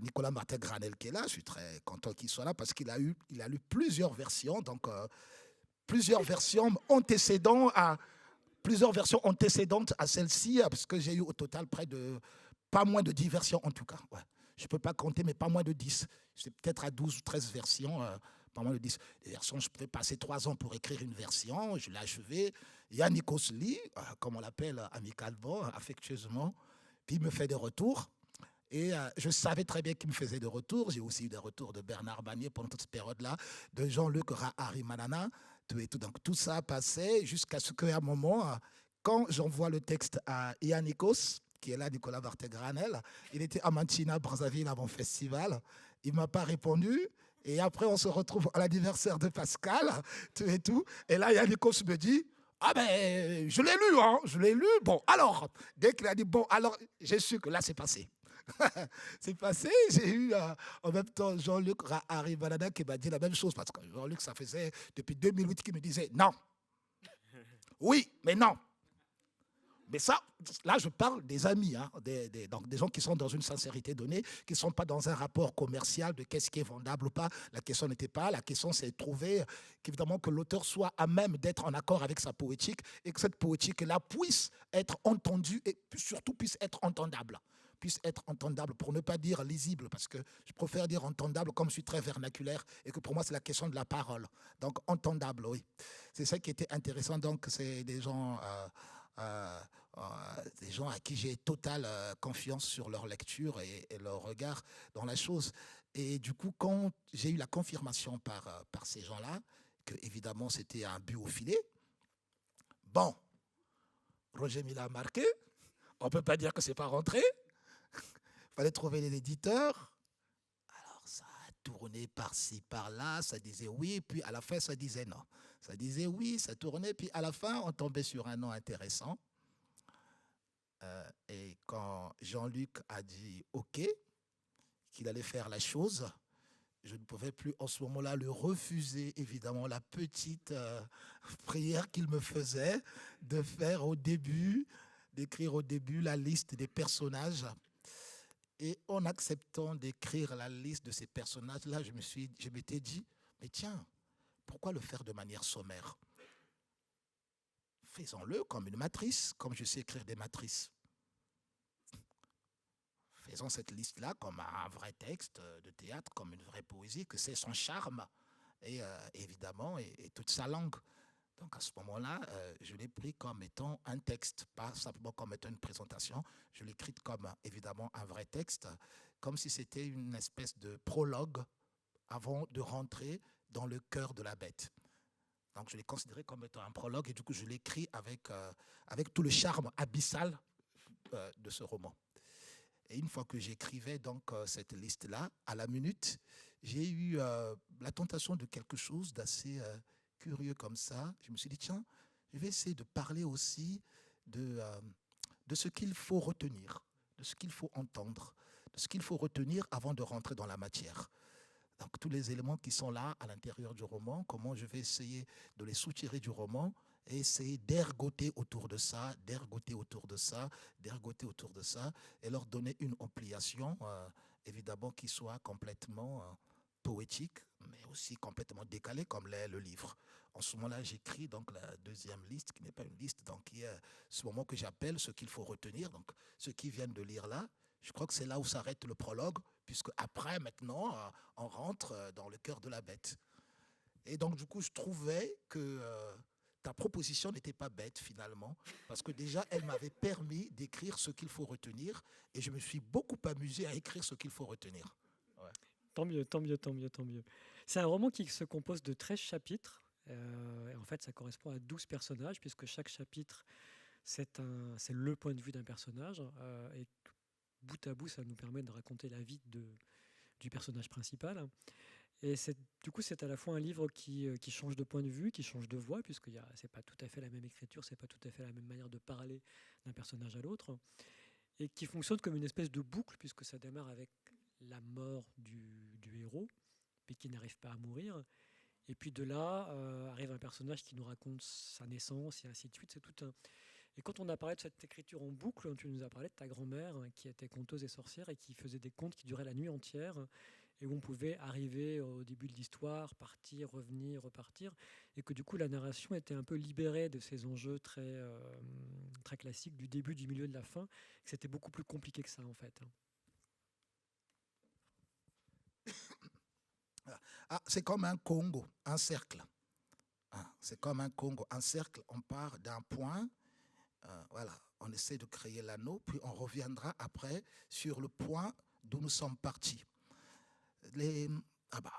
Nicolas Martin-Granel qui est là. Je suis très content qu'il soit là parce qu'il a lu plusieurs versions, donc plusieurs versions antécédentes à celle-ci, parce que j'ai eu au total près de pas moins de 10 versions en tout cas. Ouais. Je ne peux pas compter, mais pas moins de 10. C'est peut-être à 12 ou 13 versions, pas moins de 10. Les versions, je pouvais passer 3 ans pour écrire une version, je l'ai achevée. Yannick Osli, comme on l'appelle amicalement, affectueusement, puis il me fait des retours. Et je savais très bien qu'il me faisait des retours. J'ai aussi eu des retours de Bernard Bagné pendant toute cette période-là, de Jean-Luc Harimanana. Et tout. Donc tout ça passait jusqu'à ce qu'à un moment, quand j'envoie le texte à Yannickos, qui est là, Nicolas Martin-Granel, il était à Mantina, Brazzaville, avant le festival. Il ne m'a pas répondu. Et après, on se retrouve à l'anniversaire de Pascal, tout. Et là, Yannickos me dit, ah ben, je l'ai lu. Bon, alors, dès qu'il a dit, bon, alors, j'ai su que là, c'est passé. C'est passé, j'ai eu en même temps Jean-Luc Harimanana qui m'a dit la même chose parce que Jean-Luc, ça faisait depuis 2008 qu'il me disait non. Oui, mais non. Mais ça, là, je parle des amis, hein, donc des gens qui sont dans une sincérité donnée, qui ne sont pas dans un rapport commercial de qu'est-ce qui est vendable ou pas. La question n'était pas, la question c'est de trouver qu'évidemment que l'auteur soit à même d'être en accord avec sa poétique et que cette poétique-là puisse être entendue et surtout puisse être entendable. Puisse être entendable, pour ne pas dire lisible, parce que je préfère dire entendable comme je suis très vernaculaire et que pour moi c'est la question de la parole. Donc entendable, oui. C'est ça qui était intéressant, donc c'est des gens à qui j'ai totale confiance sur leur lecture et leur regard dans la chose. Et du coup, quand j'ai eu la confirmation par ces gens-là, que évidemment c'était un but au filet, bon, Roger Mila a marqué, on ne peut pas dire que c'est pas rentré, il fallait trouver les éditeurs. Alors ça a tourné par-ci, par-là, ça disait oui, puis à la fin ça disait non. Ça disait oui, ça tournait, puis à la fin on tombait sur un nom intéressant. Et quand Jean-Luc a dit OK, qu'il allait faire la chose, je ne pouvais plus en ce moment-là le refuser, évidemment, la petite prière qu'il me faisait de faire au début, d'écrire au début la liste des personnages. Et en acceptant d'écrire la liste de ces personnages-là, je m'étais dit, mais tiens, pourquoi le faire de manière sommaire? Faisons-le comme une matrice, comme je sais écrire des matrices. Faisons cette liste-là comme un vrai texte de théâtre, comme une vraie poésie, que c'est son charme, et évidemment, et toute sa langue. Donc à ce moment-là, je l'ai pris comme étant un texte, pas simplement comme étant une présentation. Je l'ai écrit comme évidemment un vrai texte, comme si c'était une espèce de prologue avant de rentrer dans le cœur de la bête. Donc je l'ai considéré comme étant un prologue et du coup je l'ai écrit avec tout le charme abyssal de ce roman. Et une fois que j'écrivais donc cette liste-là, à la minute, j'ai eu la tentation de quelque chose d'assez curieux comme ça. Je me suis dit, tiens, je vais essayer de parler aussi de ce qu'il faut retenir, de ce qu'il faut entendre, de ce qu'il faut retenir avant de rentrer dans la matière. Donc tous les éléments qui sont là à l'intérieur du roman, comment je vais essayer de les soutirer du roman et essayer d'ergoter autour de ça, d'ergoter autour de ça, d'ergoter autour de ça, et leur donner une ampliation, évidemment, qui soit complètement poétique, mais aussi complètement décalée, comme l'est le livre. En ce moment-là, j'écris donc la deuxième liste, qui n'est pas une liste, donc qui est ce moment que j'appelle ce qu'il faut retenir. Donc, ceux qui viennent de lire là, je crois que c'est là où s'arrête le prologue, puisque après, maintenant, on rentre dans le cœur de la bête. Et donc, du coup, je trouvais que ta proposition n'était pas bête, finalement, parce que déjà, elle m'avait permis d'écrire ce qu'il faut retenir, et je me suis beaucoup amusé à écrire ce qu'il faut retenir. Ouais. Tant mieux, tant mieux, tant mieux, tant mieux. C'est un roman qui se compose de 13 chapitres. En fait, ça correspond à 12 personnages, puisque chaque chapitre, c'est le point de vue d'un personnage. Et bout à bout, ça nous permet de raconter la vie du personnage principal. Et du coup, c'est à la fois un livre qui change de point de vue, qui change de voix, puisque c'est pas tout à fait la même écriture, c'est pas tout à fait la même manière de parler d'un personnage à l'autre, et qui fonctionne comme une espèce de boucle, puisque ça démarre avec la mort du héros, mais qui n'arrive pas à mourir. Et puis de là, arrive un personnage qui nous raconte sa naissance, et ainsi de suite. C'est tout un... Et quand on a parlé de cette écriture en boucle, tu nous as parlé de ta grand-mère qui était conteuse et sorcière et qui faisait des contes qui duraient la nuit entière et où on pouvait arriver au début de l'histoire, partir, revenir, repartir, et que du coup la narration était un peu libérée de ces enjeux très, très classiques du début, du milieu, de la fin, que c'était beaucoup plus compliqué que ça en fait. C'est comme un Congo, un cercle. C'est comme un Congo, un cercle, on part d'un point, voilà, on essaie de créer l'anneau, puis on reviendra après sur le point d'où nous sommes partis.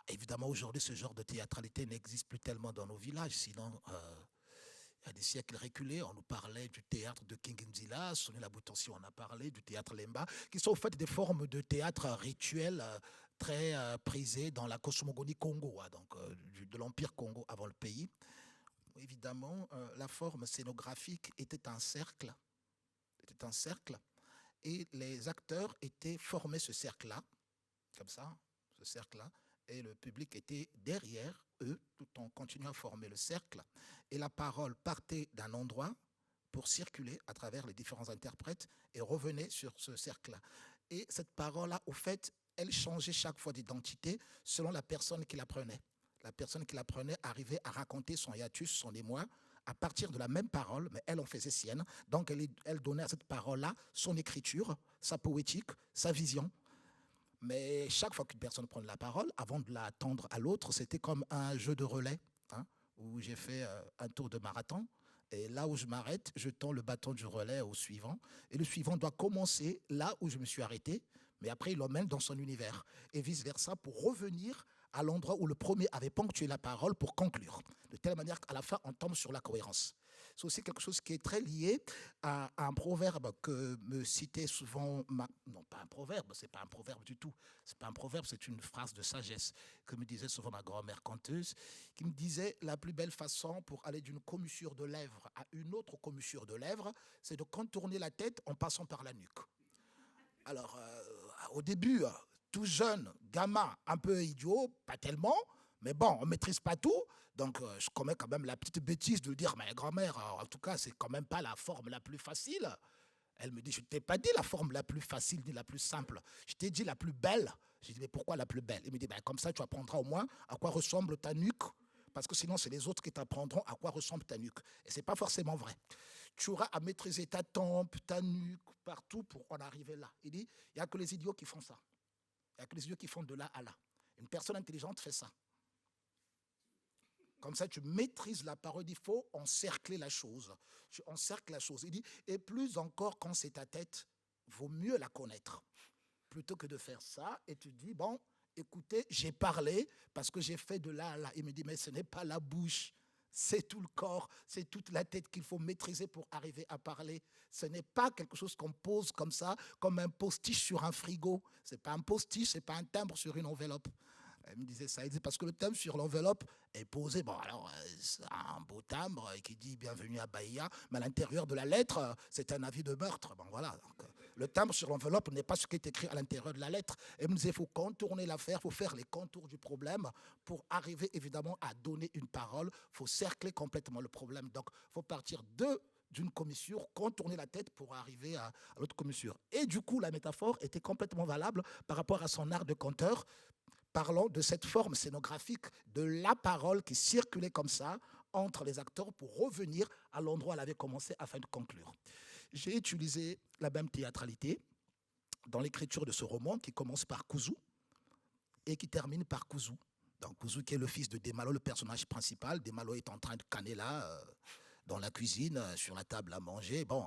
Évidemment, aujourd'hui, ce genre de théâtralité n'existe plus tellement dans nos villages, sinon, il y a des siècles reculés, on nous parlait du théâtre de Kinginzila, Sonny Labutansi, on a parlé du théâtre Lemba, qui sont en fait des formes de théâtre rituel très prisées dans la cosmogonie Congo, donc de l'Empire Congo avant le pays. Évidemment, la forme scénographique était un cercle, et les acteurs étaient formés ce cercle-là, comme ça, ce cercle-là, et le public était derrière eux, tout en continuant à former le cercle, et la parole partait d'un endroit pour circuler à travers les différents interprètes et revenait sur ce cercle-là. Et cette parole-là, au fait, elle changeait chaque fois d'identité selon la personne qui la prenait. La personne qui la prenait arrivait à raconter son hiatus, son émoi, à partir de la même parole, mais elle en faisait sienne. Donc, elle donnait à cette parole-là son écriture, sa poétique, sa vision. Mais chaque fois qu'une personne prenait la parole, avant de la tendre à l'autre, c'était comme un jeu de relais, hein, où j'ai fait un tour de marathon. Et là où je m'arrête, je tends le bâton du relais au suivant. Et le suivant doit commencer là où je me suis arrêté, mais après, il l'emmène dans son univers. Et vice-versa pour revenir à l'endroit où le premier avait ponctué la parole pour conclure. De telle manière qu'à la fin, on tombe sur la cohérence. C'est aussi quelque chose qui est très lié à un proverbe que me citait souvent... Non, pas un proverbe, c'est pas un proverbe du tout. C'est pas un proverbe, c'est une phrase de sagesse que me disait souvent ma grand-mère conteuse, qui me disait la plus belle façon pour aller d'une commissure de lèvres à une autre commissure de lèvres, c'est de contourner la tête en passant par la nuque. Alors, au début, tout jeune, gamin, un peu idiot, pas tellement, mais bon, on ne maîtrise pas tout. Donc, je commets quand même la petite bêtise de dire, mais grand-mère, en tout cas, c'est quand même pas la forme la plus facile. Elle me dit, je ne t'ai pas dit la forme la plus facile ni la plus simple. Je t'ai dit la plus belle. J'ai dit, mais pourquoi la plus belle? Il me dit, ben, comme ça, tu apprendras au moins à quoi ressemble ta nuque. Parce que sinon, c'est les autres qui t'apprendront à quoi ressemble ta nuque. Et ce n'est pas forcément vrai. Tu auras à maîtriser ta tempe, ta nuque, partout pour en arriver là. Il dit, il n'y a que les idiots qui font ça. Il n'y a que les idiots qui font de là à là. Une personne intelligente fait ça. Comme ça, tu maîtrises la parole. Il faut encercler la chose. Tu encercles la chose. Il dit, et plus encore quand c'est ta tête, vaut mieux la connaître. Plutôt que de faire ça, et tu dis, bon, écoutez, j'ai parlé parce que j'ai fait de là à là. Il me dit, mais ce n'est pas la bouche. C'est tout le corps, c'est toute la tête qu'il faut maîtriser pour arriver à parler. Ce n'est pas quelque chose qu'on pose comme ça, comme un postiche sur un frigo. Ce n'est pas un postiche, ce n'est pas un timbre sur une enveloppe. Elle me disait ça, il dit parce que le timbre sur l'enveloppe est posé, bon alors c'est un beau timbre qui dit bienvenue à Bahia, mais à l'intérieur de la lettre, c'est un avis de meurtre. Bon voilà, donc, le timbre sur l'enveloppe n'est pas ce qui est écrit à l'intérieur de la lettre. Elle me disait, il faut contourner l'affaire, il faut faire les contours du problème pour arriver évidemment à donner une parole. Il faut cercler complètement le problème. Donc il faut partir d'une commissure, contourner la tête pour arriver à l'autre commissure. Et du coup, la métaphore était complètement valable par rapport à son art de conteur, parlant de cette forme scénographique de la parole qui circulait comme ça entre les acteurs pour revenir à l'endroit où elle avait commencé afin de conclure. J'ai utilisé la même théâtralité dans l'écriture de ce roman qui commence par Kouzou et qui termine par Kouzou. Donc Kouzou qui est le fils de Demalo, le personnage principal. Demalo est en train de canner là, dans la cuisine, sur la table à manger. Bon,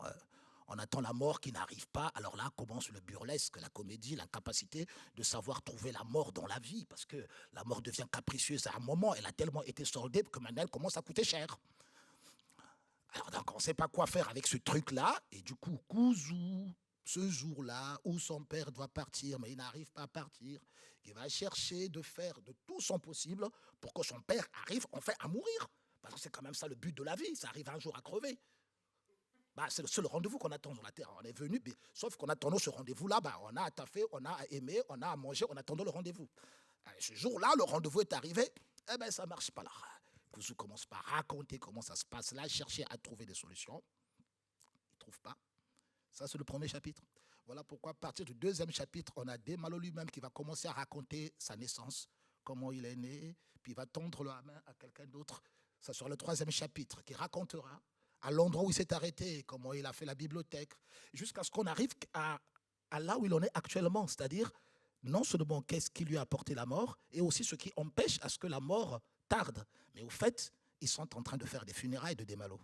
on attend la mort qui n'arrive pas. Alors là commence le burlesque, la comédie, l'incapacité de savoir trouver la mort dans la vie. Parce que la mort devient capricieuse à un moment. Elle a tellement été soldée que maintenant elle commence à coûter cher. Alors donc on ne sait pas quoi faire avec ce truc-là. Et du coup, Kouzou, ce jour-là où son père doit partir, mais il n'arrive pas à partir, il va chercher de faire de tout son possible pour que son père arrive enfin à mourir. Parce que c'est quand même ça le but de la vie. Ça arrive un jour à crever. Bah, c'est le seul rendez-vous qu'on attend sur la terre. On est venu, sauf qu'on attendait ce rendez-vous-là, bah, on a à taffer, on a à aimer, on a à manger, on attendait le rendez-vous. Et ce jour-là, le rendez-vous est arrivé, eh bien ça ne marche pas là. Kouzou commence par raconter comment ça se passe là, chercher à trouver des solutions. Il ne trouve pas. Ça, c'est le premier chapitre. Voilà pourquoi, à partir du deuxième chapitre, on a Demalo lui-même qui va commencer à raconter sa naissance, comment il est né, puis il va tendre la main à quelqu'un d'autre. Ça sera le troisième chapitre qui racontera à l'endroit où il s'est arrêté, comment il a fait la bibliothèque, jusqu'à ce qu'on arrive à là où il en est actuellement, c'est-à-dire non seulement qu'est-ce qui lui a apporté la mort, et aussi ce qui empêche à ce que la mort tarde. Mais au fait, ils sont en train de faire des funérailles de Demalo.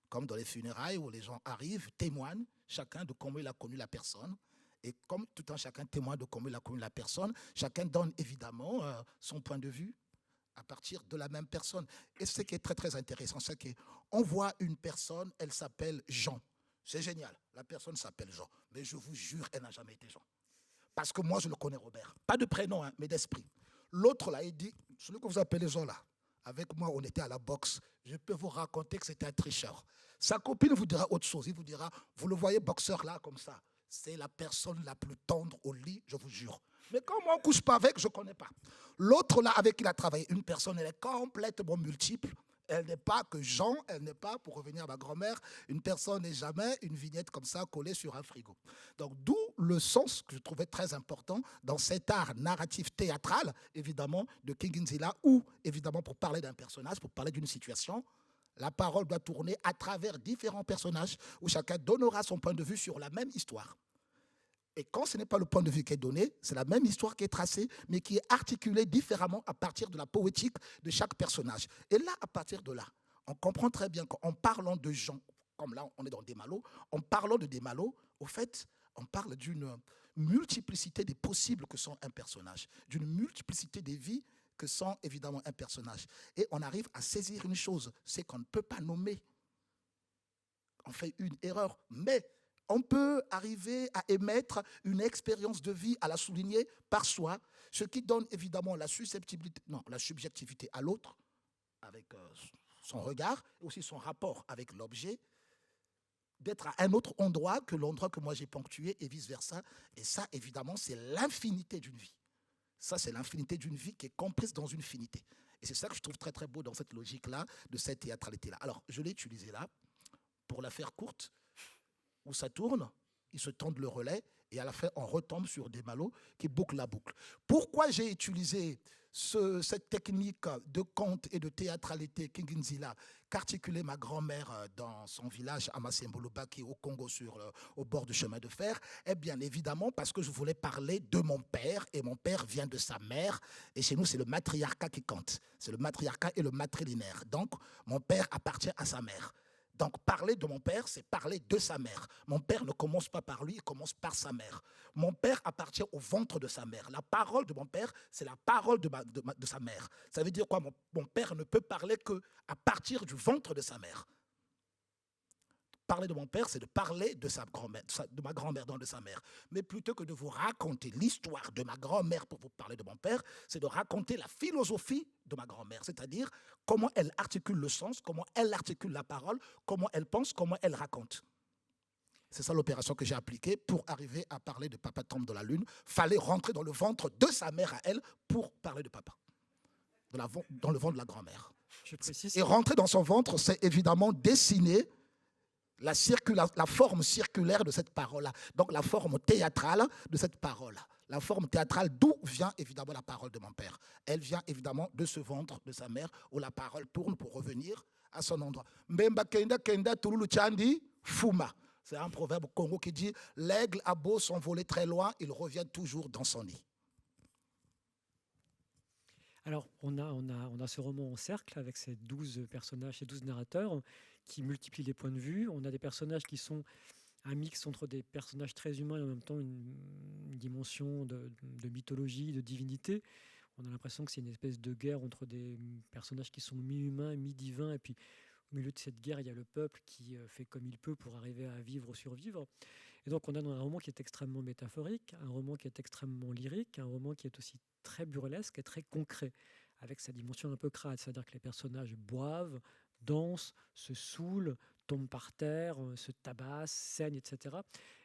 Comme dans les funérailles où les gens arrivent, témoignent, chacun de comment il a connu la personne, et comme tout un chacun témoigne de comment il a connu la personne, chacun donne évidemment son point de vue à partir de la même personne. Et ce qui est très très intéressant, c'est qu'on voit une personne, elle s'appelle Jean. C'est génial, la personne s'appelle Jean. Mais je vous jure, elle n'a jamais été Jean. Parce que moi, je le connais, Robert. Pas de prénom, hein, mais d'esprit. L'autre, là, il dit, celui que vous appelez Jean, là, avec moi, on était à la boxe. Je peux vous raconter que c'était un tricheur. Sa copine vous dira autre chose. Il vous dira, vous le voyez boxeur là, comme ça. C'est la personne la plus tendre au lit, je vous jure. Mais quand moi, on ne couche pas avec, je ne connais pas. L'autre là, avec qui il a travaillé, une personne, elle est complètement multiple. Elle n'est pas que Jean, elle n'est pas, pour revenir à ma grand-mère, une personne n'est jamais une vignette comme ça collée sur un frigo. Donc d'où le sens que je trouvais très important dans cet art narratif théâtral, évidemment, de King Nzila, où, évidemment, pour parler d'un personnage, pour parler d'une situation, la parole doit tourner à travers différents personnages où chacun donnera son point de vue sur la même histoire. Et quand ce n'est pas le point de vue qui est donné, c'est la même histoire qui est tracée, mais qui est articulée différemment à partir de la poétique de chaque personnage. Et là, à partir de là, on comprend très bien qu'en parlant de Jean, comme là on est dans Desmalot, en parlant de Desmalot, au fait, on parle d'une multiplicité des possibles que sont un personnage, d'une multiplicité des vies que sont évidemment un personnage. Et on arrive à saisir une chose, c'est qu'on ne peut pas nommer. On fait une erreur, mais on peut arriver à émettre une expérience de vie, à la souligner par soi, ce qui donne évidemment la subjectivité à l'autre, avec son regard, et aussi son rapport avec l'objet, d'être à un autre endroit que l'endroit que moi j'ai ponctué, et vice-versa. Et ça, évidemment, c'est l'infinité d'une vie. Ça, c'est l'infinité d'une vie qui est comprise dans une finité. Et c'est ça que je trouve très, très beau dans cette logique-là, de cette théâtralité-là. Alors, je l'ai utilisé là, pour la faire courte, où ça tourne, ils se tendent le relais, et à la fin, on retombe sur Desmalot qui boucle la boucle. Pourquoi j'ai utilisé cette technique de conte et de théâtralité King Nzila qu'articulait ma grand-mère dans son village à Masemboloba, au Congo, au bord du chemin de fer? Eh bien, évidemment, parce que je voulais parler de mon père, et mon père vient de sa mère, et chez nous, c'est le matriarcat qui compte. C'est le matriarcat et le matrilinéaire. Donc, mon père appartient à sa mère. Donc, parler de mon père, c'est parler de sa mère. Mon père ne commence pas par lui, il commence par sa mère. Mon père appartient au ventre de sa mère. La parole de mon père, c'est la parole de sa mère. Ça veut dire quoi? Mon père ne peut parler qu'à partir du ventre de sa mère. Parler de mon père, c'est de parler de sa grand-mère, de ma grand-mère, donc de sa mère. Mais plutôt que de vous raconter l'histoire de ma grand-mère pour vous parler de mon père, c'est de raconter la philosophie de ma grand-mère, c'est-à-dire comment elle articule le sens, comment elle articule la parole, comment elle pense, comment elle raconte. C'est ça l'opération que j'ai appliquée pour arriver à parler de Papa tombe de la lune. Fallait rentrer dans le ventre de sa mère à elle pour parler de papa, dans le ventre de la grand-mère. Et rentrer dans son ventre, c'est évidemment dessiner la forme circulaire de cette parole-là, donc la forme théâtrale de cette parole-là. La forme théâtrale, d'où vient évidemment la parole de mon père. Elle vient évidemment de ce ventre de sa mère, où la parole tourne pour revenir à son endroit. Mbemba kenda kenda tululu chandi fuma. C'est un proverbe congo qui dit « L'aigle a beau s'envoler très loin, il revient toujours dans son nid ». Alors, on a ce roman en cercle avec ces 12 personnages, ces 12 narrateurs qui multiplient les points de vue. On a des personnages qui sont un mix entre des personnages très humains et en même temps une dimension de mythologie, de divinité. On a l'impression que c'est une espèce de guerre entre des personnages qui sont mi-humains, mi-divins. Et puis, au milieu de cette guerre, il y a le peuple qui fait comme il peut pour arriver à vivre ou survivre. Et donc, on a un roman qui est extrêmement métaphorique, un roman qui est extrêmement lyrique, un roman qui est aussi très burlesque et très concret, avec sa dimension un peu crade, c'est-à-dire que les personnages boivent, dansent, se saoulent, tombent par terre, se tabassent, saignent, etc.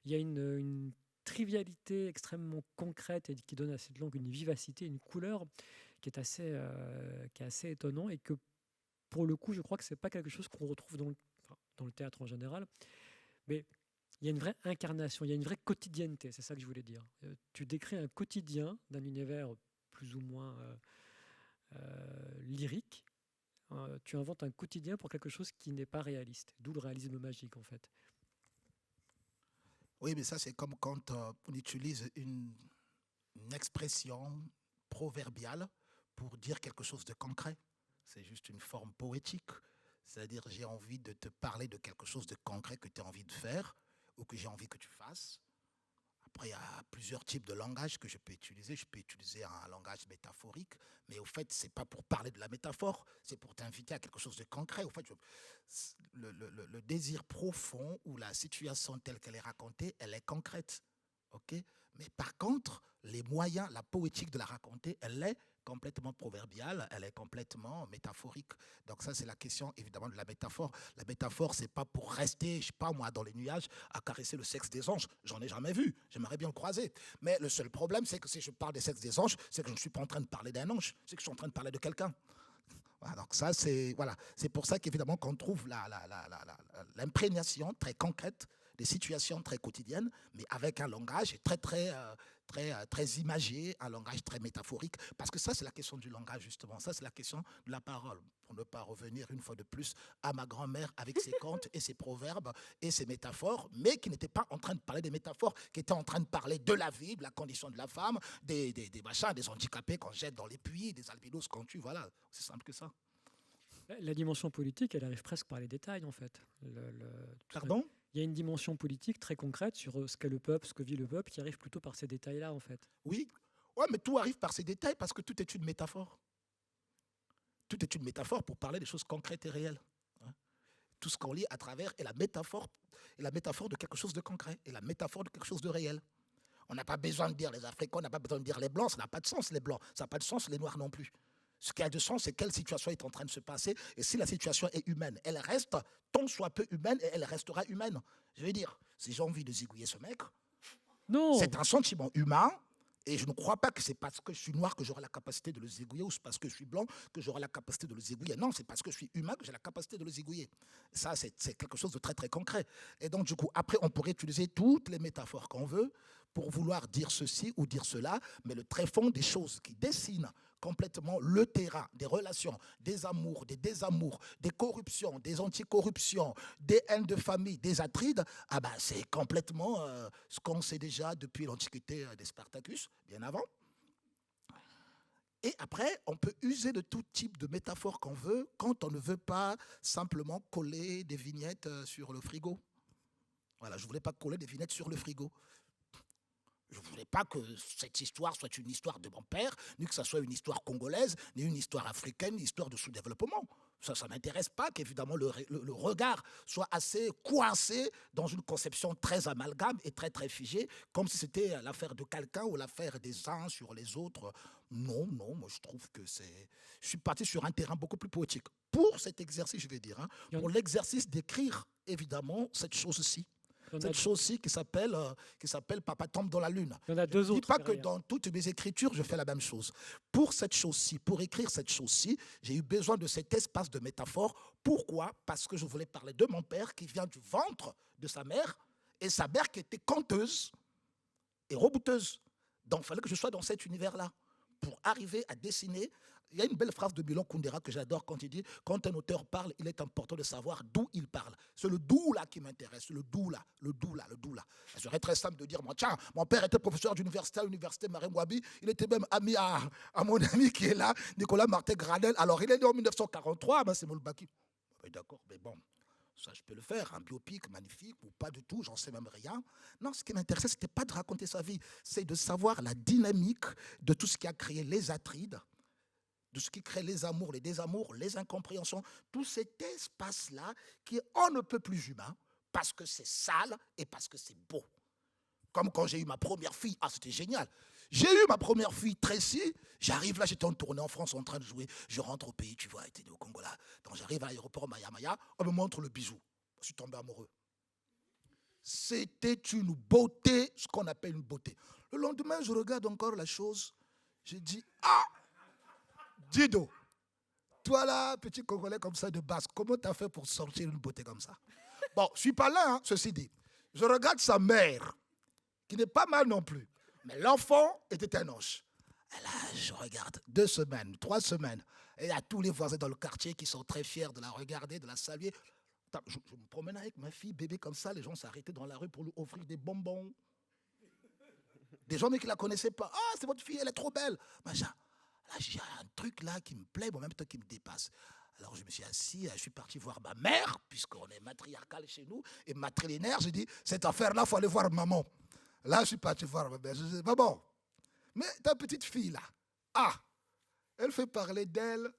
Il y a une trivialité extrêmement concrète et qui donne à cette langue une vivacité, une couleur qui est assez étonnant et que, pour le coup, je crois que ce n'est pas quelque chose qu'on retrouve dans le théâtre en général, mais il y a une vraie incarnation, il y a une vraie quotidienneté, c'est ça que je voulais dire. Tu décris un quotidien d'un univers plus ou moins lyrique. Tu inventes un quotidien pour quelque chose qui n'est pas réaliste, d'où le réalisme magique en fait. Oui, mais ça c'est comme quand on utilise une expression proverbiale pour dire quelque chose de concret. C'est juste une forme poétique, c'est-à-dire j'ai envie de te parler de quelque chose de concret que tu as envie de faire ou que j'ai envie que tu fasses. Après, il y a plusieurs types de langage que je peux utiliser. Je peux utiliser un langage métaphorique, mais au fait, ce n'est pas pour parler de la métaphore, c'est pour t'inviter à quelque chose de concret. Au fait, le désir profond ou la situation telle qu'elle est racontée, elle est concrète. Okay? Mais par contre, les moyens, la poétique de la raconter, elle est complètement proverbiale, elle est complètement métaphorique. Donc ça, c'est la question, évidemment, de la métaphore. La métaphore, c'est pas pour rester, je sais pas moi, dans les nuages, à caresser le sexe des anges. J'en ai jamais vu, j'aimerais bien le croiser. Mais le seul problème, c'est que si je parle des sexes des anges, c'est que je ne suis pas en train de parler d'un ange, c'est que je suis en train de parler de quelqu'un. Voilà, donc ça, c'est pour ça qu'évidemment qu'on trouve l'imprégnation très concrète des situations très quotidiennes, mais avec un langage très imagé, un langage très métaphorique, parce que ça, c'est la question du langage, justement. Ça, c'est la question de la parole. Pour ne pas revenir une fois de plus à ma grand-mère avec ses contes et ses proverbes et ses métaphores, mais qui n'était pas en train de parler des métaphores, qui était en train de parler de la vie, de la condition de la femme, des machins, des handicapés qu'on jette dans les puits, des albinos qu'on tue, voilà. C'est simple que ça. La dimension politique, elle arrive presque par les détails, en fait. Pardon ? Il y a une dimension politique très concrète sur ce qu'est le peuple, ce que vit le peuple, qui arrive plutôt par ces détails-là, en fait. Oui, ouais, mais tout arrive par ces détails parce que tout est une métaphore. Tout est une métaphore pour parler des choses concrètes et réelles. Tout ce qu'on lit à travers est la métaphore de quelque chose de concret, et la métaphore de quelque chose de réel. On n'a pas besoin de dire les Africains, on n'a pas besoin de dire les Blancs, ça n'a pas de sens les Blancs, ça n'a pas de sens les Noirs non plus. Ce qui a de sens, c'est quelle situation est en train de se passer, et si la situation est humaine, elle reste tant soit peu humaine, et elle restera humaine. Je veux dire, si j'ai envie de zigouiller ce mec, c'est un sentiment humain, et je ne crois pas que c'est parce que je suis noir que j'aurai la capacité de le zigouiller, ou c'est parce que je suis blanc que j'aurai la capacité de le zigouiller. Non, c'est parce que je suis humain que j'ai la capacité de le zigouiller. Ça, c'est quelque chose de très, très concret. Et donc, du coup, après, on pourrait utiliser toutes les métaphores qu'on veut pour vouloir dire ceci ou dire cela, mais le tréfonds des choses qui dessinent complètement le terrain des relations, des amours, des désamours, des corruptions, des anticorruptions, des haines de famille, des atrides, c'est complètement ce qu'on sait déjà depuis l'Antiquité des Spartacus, bien avant. Et après, on peut user de tout type de métaphores qu'on veut quand on ne veut pas simplement coller des vignettes sur le frigo. Voilà, je ne voulais pas coller des vignettes sur le frigo. Je ne voulais pas que cette histoire soit une histoire de mon père, ni que ça soit une histoire congolaise, ni une histoire africaine, une histoire de sous-développement. Ça ne m'intéresse pas qu'évidemment le regard soit assez coincé dans une conception très amalgame et très, très figée, comme si c'était l'affaire de quelqu'un ou l'affaire des uns sur les autres. Non, moi je trouve que c'est... Je suis parti sur un terrain beaucoup plus poétique. Pour cet exercice, je vais dire, pour l'exercice d'écrire, évidemment, cette chose-ci. Cette chose-ci qui s'appelle Papa tombe dans la lune. Il y en a deux autres. Je ne dis pas que dans toutes mes écritures, je fais la même chose. Pour cette chose-ci, pour écrire cette chose-ci, j'ai eu besoin de cet espace de métaphore. Pourquoi ? Parce que je voulais parler de mon père qui vient du ventre de sa mère, et sa mère qui était conteuse et rebouteuse. Donc, il fallait que je sois dans cet univers-là pour arriver à dessiner. Il y a une belle phrase de Milan Kundera que j'adore quand il dit « Quand un auteur parle, il est important de savoir d'où il parle. » C'est le d'où là qui m'intéresse, le d'où là. Ça serait très simple de dire « Tiens, mon père était professeur d'université à l'université Marine-Wabi. Il était même ami à mon ami qui est là, Nicolas Martin-Gradel. Alors, il est né en 1943, c'est Moulbaki. » D'accord, mais bon, ça je peux le faire, un biopic magnifique ou pas du tout, j'en sais même rien. Non, ce qui m'intéressait, ce n'était pas de raconter sa vie, c'est de savoir la dynamique de tout ce qui a créé les atrides, de ce qui crée les amours, les désamours, les incompréhensions, tout cet espace-là qui est on ne peut plus humain parce que c'est sale et parce que c'est beau. Comme quand j'ai eu ma première fille, c'était génial. J'ai eu ma première fille, Tracy, j'arrive là, j'étais en tournée en France en train de jouer, je rentre au pays, tu vois, j'étais au Congo là, donc j'arrive à l'aéroport Maya, on me montre le bijou, je suis tombé amoureux. C'était une beauté, ce qu'on appelle une beauté. Le lendemain, je regarde encore la chose, je dis, Dido, toi là, petit Congolais comme ça de base, comment tu as fait pour sortir une beauté comme ça? Bon, je ne suis pas là, ceci dit. Je regarde sa mère, qui n'est pas mal non plus. Mais l'enfant était un ange. Et là, je regarde 2 semaines, 3 semaines. Et il y a tous les voisins dans le quartier qui sont très fiers de la regarder, de la saluer. Je me promène avec ma fille, bébé comme ça, les gens s'arrêtaient dans la rue pour lui offrir des bonbons. Des gens mais qui ne la connaissaient pas. C'est votre fille, elle est trop belle. Machin. Là, j'ai un truc là qui me plaît, en même temps qui me dépasse. Alors, je me suis assis, je suis parti voir ma mère, puisqu'on est matriarcal chez nous, et matrilinéaire, j'ai dit, cette affaire-là, il faut aller voir maman. Là, je suis parti voir ma mère. Je dis, maman, mais ta petite fille là, elle fait parler d'elle,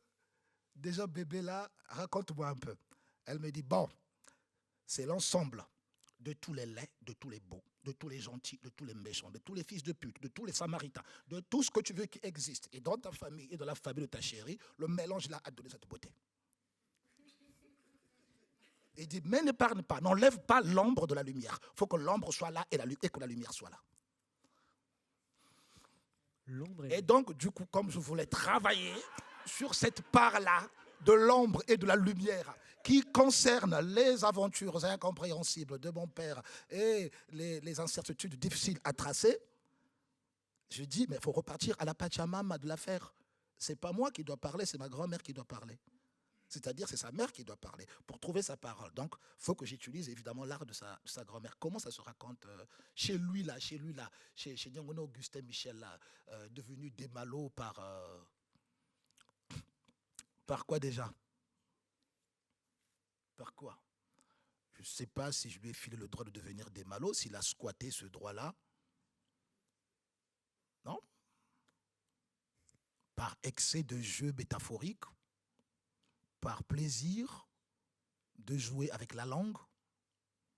déjà bébé là, raconte-moi un peu. Elle me dit, bon, c'est l'ensemble de tous les laids, de tous les beaux, de tous les gentils, de tous les méchants, de tous les fils de pute, de tous les samaritains, de tout ce que tu veux qui existe. Et dans ta famille et dans la famille de ta chérie, le mélange là a donné cette beauté. Il dit, mais n'épargne pas, n'enlève pas l'ombre de la lumière. Il faut que l'ombre soit là et que la lumière soit là. Et donc, du coup, comme je voulais travailler sur cette part-là, de l'ombre et de la lumière qui concerne les aventures incompréhensibles de mon père et les incertitudes difficiles à tracer, je dis, mais il faut repartir à la Pachamama de l'affaire. Ce n'est pas moi qui dois parler, c'est ma grand-mère qui doit parler. C'est-à-dire, c'est sa mère qui doit parler pour trouver sa parole. Donc, il faut que j'utilise évidemment l'art de sa grand-mère. Comment ça se raconte chez lui, chez Nyangono Augustin Michel, là, devenu Desmalo par quoi déjà? Par quoi? Je ne sais pas si je lui ai filé le droit de devenir Desmalo, s'il a squatté ce droit-là. Non? Par excès de jeu métaphorique, par plaisir de jouer avec la langue,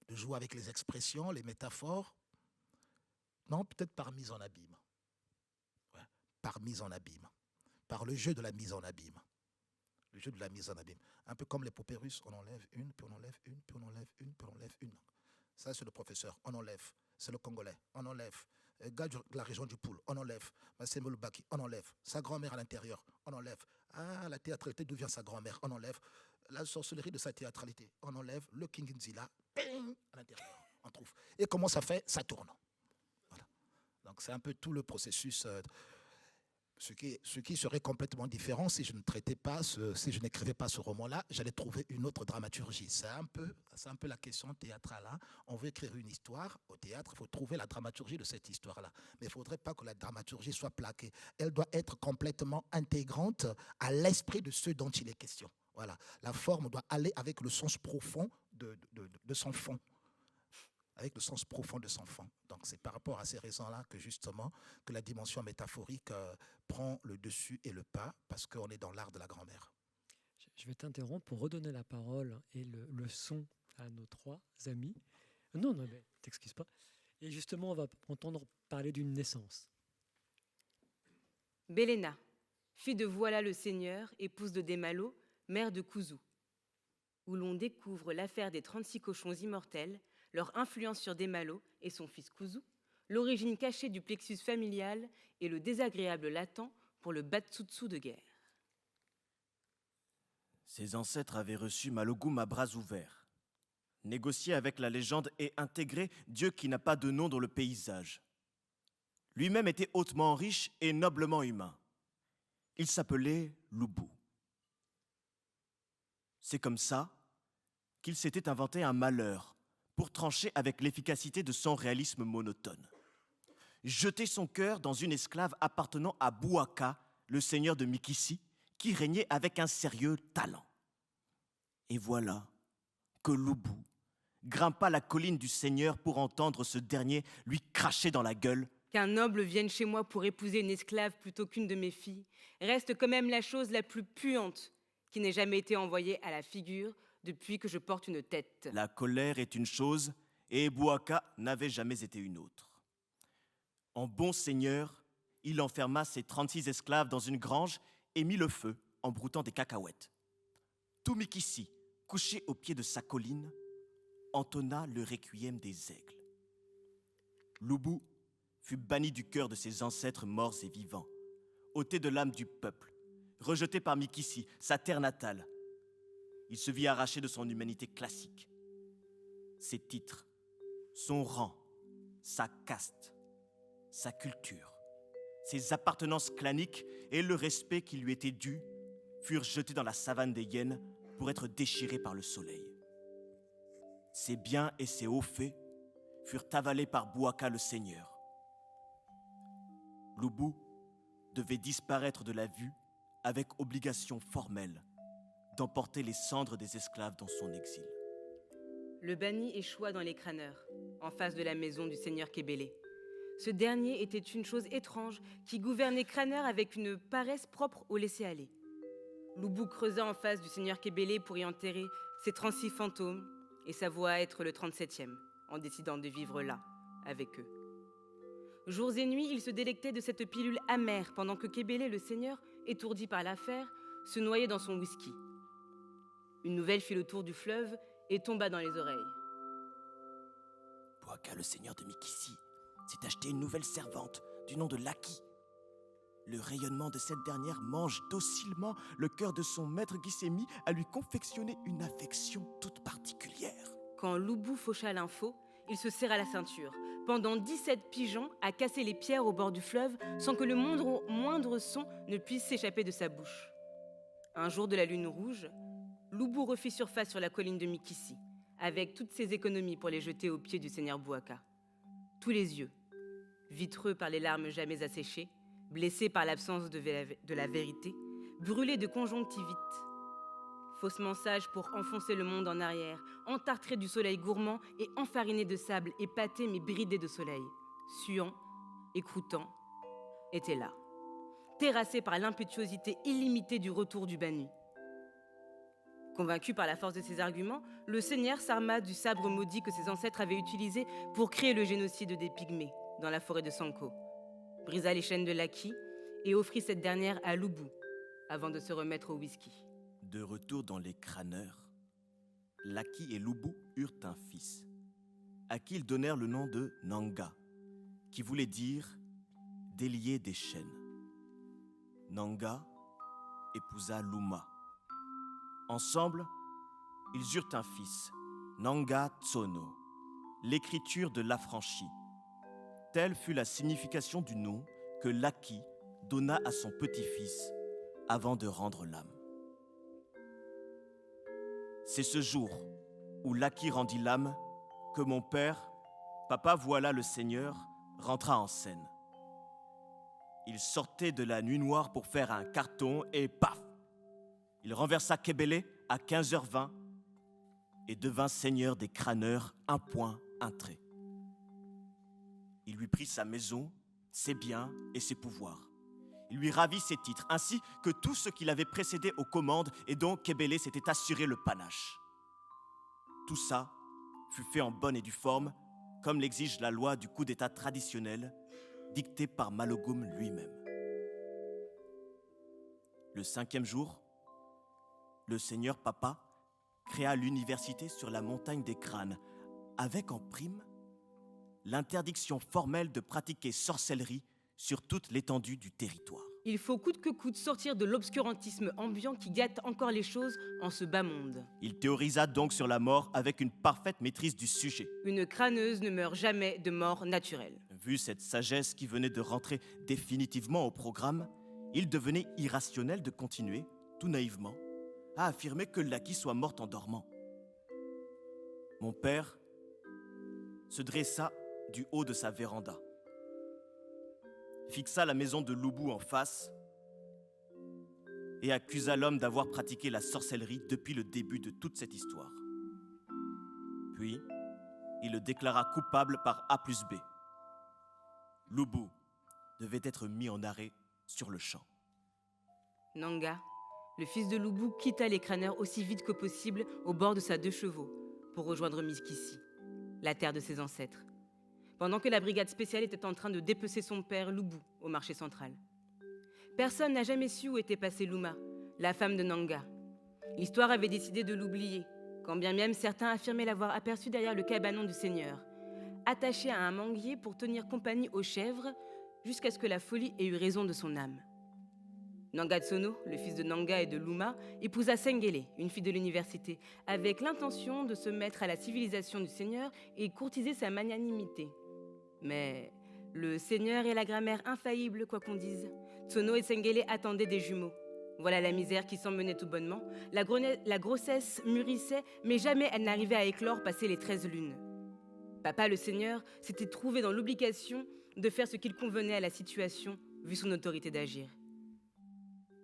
de jouer avec les expressions, les métaphores. Non, peut-être par mise en abîme. Ouais, par mise en abîme. Par le jeu de la mise en abîme. Le jeu de la mise en abîme. Un peu comme les poupées russes, on enlève une, puis on enlève une, puis on enlève une, puis on enlève une. Ça, c'est le professeur, on enlève. C'est le Congolais, on enlève. Gars de la région du Poul, on enlève. Massimo Lubaki, on enlève. Sa grand-mère à l'intérieur, on enlève. Ah, la théâtralité, d'où vient sa grand-mère, on enlève. La sorcellerie de sa théâtralité, on enlève. Le King Nzila, à l'intérieur, on trouve. Et comment ça fait? Ça tourne. Voilà. Donc c'est un peu tout le processus. Ce qui serait complètement différent si je ne traitais pas, si je n'écrivais pas ce roman-là, j'allais trouver une autre dramaturgie. C'est un peu la question théâtrale. Hein. On veut écrire une histoire au théâtre, il faut trouver la dramaturgie de cette histoire-là. Mais il ne faudrait pas que la dramaturgie soit plaquée. Elle doit être complètement intégrante à l'esprit de ce dont il est question. Voilà. La forme doit aller avec le sens profond de son fond. Avec le sens profond de son fond. Donc c'est par rapport à ces raisons-là que justement que la dimension métaphorique prend le dessus et le pas parce qu'on est dans l'art de la grand-mère. Je vais t'interrompre pour redonner la parole et le son à nos trois amis. Non, mais t'excuses pas. Et justement, on va entendre parler d'une naissance. Bélena, fille de Voilà le Seigneur, épouse de Desmalo, mère de Kouzou, où l'on découvre l'affaire des 36 cochons immortels, leur influence sur Desmalo et son fils Kouzou, l'origine cachée du plexus familial et le désagréable latent pour le Batsutsu de guerre. Ses ancêtres avaient reçu Malogum à bras ouverts, négocié avec la légende et intégré Dieu qui n'a pas de nom dans le paysage. Lui-même était hautement riche et noblement humain. Il s'appelait Lubu. C'est comme ça qu'il s'était inventé un malheur pour trancher avec l'efficacité de son réalisme monotone. Jeter son cœur dans une esclave appartenant à Bouaka, le seigneur de Mikissi, qui régnait avec un sérieux talent. Et voilà que Lubu grimpa la colline du seigneur pour entendre ce dernier lui cracher dans la gueule. Qu'un noble vienne chez moi pour épouser une esclave plutôt qu'une de mes filles reste quand même la chose la plus puante qui n'ait jamais été envoyée à la figure depuis que je porte une tête. La colère est une chose, et Bouaka n'avait jamais été une autre. En bon seigneur, il enferma ses 36 esclaves dans une grange et mit le feu en broutant des cacahuètes. Tout Mikissi, couché au pied de sa colline, entonna le requiem des aigles. Lubu fut banni du cœur de ses ancêtres morts et vivants, ôté de l'âme du peuple, rejeté par Mikissi, sa terre natale. Il se vit arraché de son humanité classique. Ses titres, son rang, sa caste, sa culture, ses appartenances claniques et le respect qui lui était dû furent jetés dans la savane des hyènes pour être déchirés par le soleil. Ses biens et ses hauts faits furent avalés par Bouaka le Seigneur. Lubu devait disparaître de la vue avec obligation formelle d'emporter les cendres des esclaves dans son exil. Le banni échoua dans les crâneurs, en face de la maison du seigneur Kébélé. Ce dernier était une chose étrange qui gouvernait Crâneur avec une paresse propre au laisser-aller. Lubu creusa en face du seigneur Kébélé pour y enterrer ses 36 fantômes et s'avoua être le 37e, en décidant de vivre là, avec eux. Jours et nuits, il se délectait de cette pilule amère pendant que Kébélé, le seigneur, étourdi par l'affaire, se noyait dans son whisky. Une nouvelle fit le tour du fleuve et tomba dans les oreilles. Bouaka, le seigneur de Mikissi, s'est acheté une nouvelle servante du nom de Laki. Le rayonnement de cette dernière mange docilement le cœur de son maître qui s'est mis à lui confectionner une affection toute particulière. Quand Loubou faucha l'info, il se serra la ceinture. Pendant 17 pigeons à casser les pierres au bord du fleuve sans que le moindre son ne puisse s'échapper de sa bouche. Un jour de la lune rouge, Loubou refit surface sur la colline de Mikissi, avec toutes ses économies pour les jeter aux pieds du seigneur Bouaka. Tous les yeux, vitreux par les larmes jamais asséchées, blessés par l'absence de la vérité, brûlés de conjonctivite, faussement sages pour enfoncer le monde en arrière, entartrés du soleil gourmand et enfarinés de sable, épatés mais bridés de soleil, suants, écroutants, étaient là, terrassés par l'impétuosité illimitée du retour du Banu. Convaincu par la force de ses arguments, le seigneur s'arma du sabre maudit que ses ancêtres avaient utilisé pour créer le génocide des Pygmées dans la forêt de Sanko, brisa les chaînes de Laki et offrit cette dernière à Loubou avant de se remettre au whisky. De retour dans les crâneurs, Laki et Loubou eurent un fils, à qui ils donnèrent le nom de Nanga, qui voulait dire « délier des chaînes ». Nanga épousa Luma. Ensemble, ils eurent un fils, Nanga Tsono, l'écriture de l'affranchi. Telle fut la signification du nom que Laki donna à son petit-fils avant de rendre l'âme. C'est ce jour où Laki rendit l'âme que mon père, papa voilà le Seigneur, rentra en scène. Il sortait de la nuit noire pour faire un carton et paf! Il renversa Kébélé à 15h20 et devint seigneur des crâneurs, un point, un trait. Il lui prit sa maison, ses biens et ses pouvoirs. Il lui ravit ses titres, ainsi que tout ce qui l'avait précédé aux commandes et dont Kébélé s'était assuré le panache. Tout ça fut fait en bonne et due forme, comme l'exige la loi du coup d'État traditionnel, dictée par Malogum lui-même. Le 5e jour, le seigneur papa créa l'université sur la montagne des crânes, avec en prime l'interdiction formelle de pratiquer sorcellerie sur toute l'étendue du territoire. Il faut coûte que coûte sortir de l'obscurantisme ambiant qui gâte encore les choses en ce bas monde. Il théorisa donc sur la mort avec une parfaite maîtrise du sujet. Une crâneuse ne meurt jamais de mort naturelle. Vu cette sagesse qui venait de rentrer définitivement au programme, il devenait irrationnel de continuer, tout naïvement, à affirmer que Laki soit morte en dormant. Mon père se dressa du haut de sa véranda, fixa la maison de Loubou en face et accusa l'homme d'avoir pratiqué la sorcellerie depuis le début de toute cette histoire. Puis, il le déclara coupable par A plus B. Loubou devait être mis en arrêt sur le champ. Nanga, le fils de Loubou, quitta les crâneurs aussi vite que possible au bord de sa 2 chevaux pour rejoindre Mikissi, la terre de ses ancêtres, pendant que la brigade spéciale était en train de dépecer son père Loubou au marché central. Personne n'a jamais su où était passée Luma, la femme de Nanga. L'histoire avait décidé de l'oublier, quand bien même certains affirmaient l'avoir aperçue derrière le cabanon du seigneur, attachée à un manguier pour tenir compagnie aux chèvres jusqu'à ce que la folie ait eu raison de son âme. Nanga Tsono, le fils de Nanga et de Luma, épousa Sengele, une fille de l'université, avec l'intention de se mettre à la civilisation du seigneur et courtiser sa magnanimité. Mais le seigneur est la grammaire infaillible, quoi qu'on dise. Tsono et Sengele attendaient des jumeaux. Voilà la misère qui s'en menait tout bonnement. La grossesse mûrissait, mais jamais elle n'arrivait à éclore passé les 13 lunes. Papa, le seigneur, s'était trouvé dans l'obligation de faire ce qu'il convenait à la situation, vu son autorité d'agir.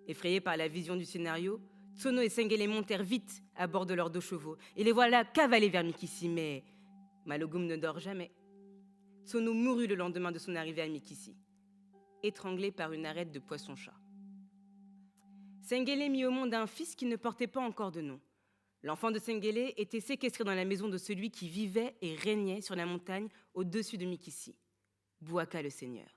Effrayés par la vision du scénario, Tsono et Sengele montèrent vite à bord de leurs 2 chevaux et les voilà cavaler vers Mikissi, mais Malogum ne dort jamais. Tsono mourut le lendemain de son arrivée à Mikissi, étranglé par une arête de poisson-chat. Sengele mit au monde un fils qui ne portait pas encore de nom. L'enfant de Sengele était séquestré dans la maison de celui qui vivait et régnait sur la montagne au-dessus de Mikissi, Bouaka le Seigneur.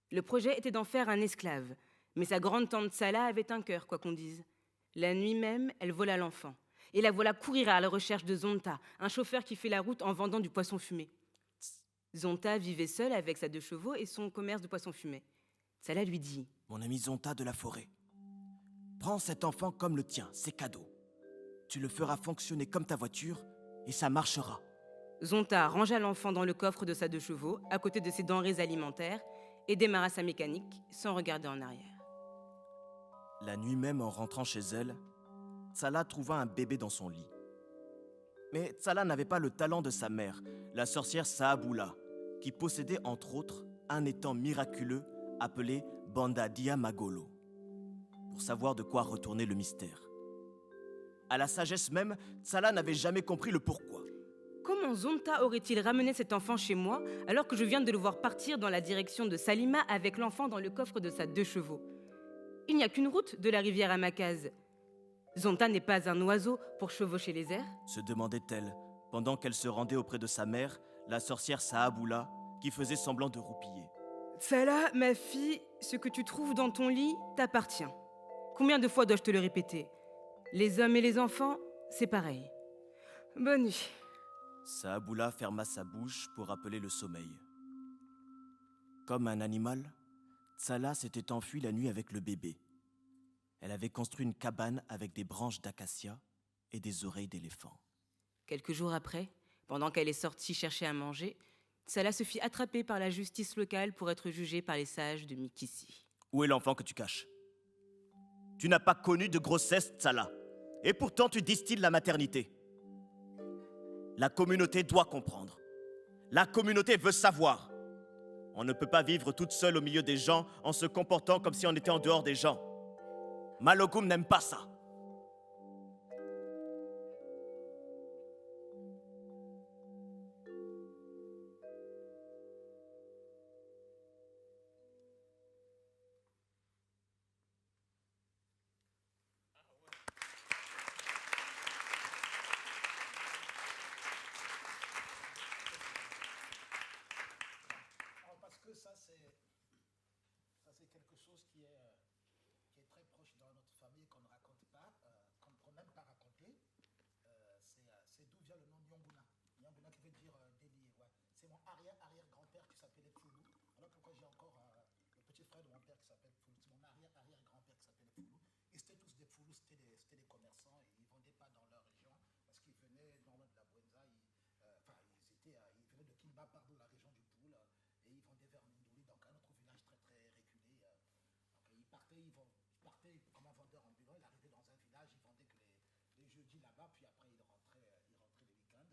Le projet était d'en faire un esclave, mais sa grande tante Sala avait un cœur, quoi qu'on dise. La nuit même, elle vola l'enfant. Et la voilà courir à la recherche de Zonta, un chauffeur qui fait la route en vendant du poisson fumé. Zonta vivait seule avec sa 2 chevaux et son commerce de poisson fumé. Salah lui dit « Mon ami Zonta de la forêt, prends cet enfant comme le tien, c'est cadeau. Tu le feras fonctionner comme ta voiture et ça marchera. » Zonta rangea l'enfant dans le coffre de sa 2 chevaux, à côté de ses denrées alimentaires, et démarra sa mécanique sans regarder en arrière. La nuit même, en rentrant chez elle, Tsala trouva un bébé dans son lit. Mais Tsala n'avait pas le talent de sa mère, la sorcière Sahaboula, qui possédait entre autres un étang miraculeux appelé Bandadia Magolo, pour savoir de quoi retourner le mystère. À la sagesse même, Tsala n'avait jamais compris le pourquoi. Comment Zonta aurait-il ramené cet enfant chez moi alors que je viens de le voir partir dans la direction de Salima avec l'enfant dans le coffre de sa 2 chevaux? Il n'y a qu'une route de la rivière à ma case. Zonta n'est pas un oiseau pour chevaucher les airs. Se demandait-elle, pendant qu'elle se rendait auprès de sa mère, la sorcière Sahaboula, qui faisait semblant de roupiller. Salah, ma fille, ce que tu trouves dans ton lit t'appartient. Combien de fois dois-je te le répéter? Les hommes et les enfants, c'est pareil. Bonne nuit. Sahaboula ferma sa bouche pour appeler le sommeil. Comme un animal, Tsala s'était enfuie la nuit avec le bébé. Elle avait construit une cabane avec des branches d'acacia et des oreilles d'éléphant. Quelques jours après, pendant qu'elle est sortie chercher à manger, Salah se fit attraper par la justice locale pour être jugée par les sages de Mikissi. Où est l'enfant que tu caches? Tu n'as pas connu de grossesse, Tsala. Et pourtant tu distilles la maternité. La communauté doit comprendre. La communauté veut savoir. On ne peut pas vivre toute seule au milieu des gens en se comportant comme si on était en dehors des gens. Malokoum n'aime pas ça. Parce que ça, c'est quelque chose qui est très proche dans notre famille, qu'on ne raconte pas, qu'on n'aime pas raconter. C'est d'où vient le nom Nyonguna. Nyonguna qui veut dire délié. Ouais. C'est mon arrière-arrière-grand-père qui s'appelait Foulou. Voilà pourquoi j'ai encore le petit frère de mon père qui s'appelle Foulou. C'est mon arrière-arrière-grand-père qui s'appelait Foulou. Et c'était tous des Foulous, c'était des commerçants. Et ils ne vendaient pas dans leur région parce qu'ils venaient normalement de la Buenza. Ils venaient de Kimba, pardon, la région du Poul. Et ils vendaient vers Mindouli, donc un autre village très très reculé. Donc ils partaient comme un vendeur ambulant, il arrivait dans un village, il vendait que les jeudis là-bas, puis après il rentrait le week-end.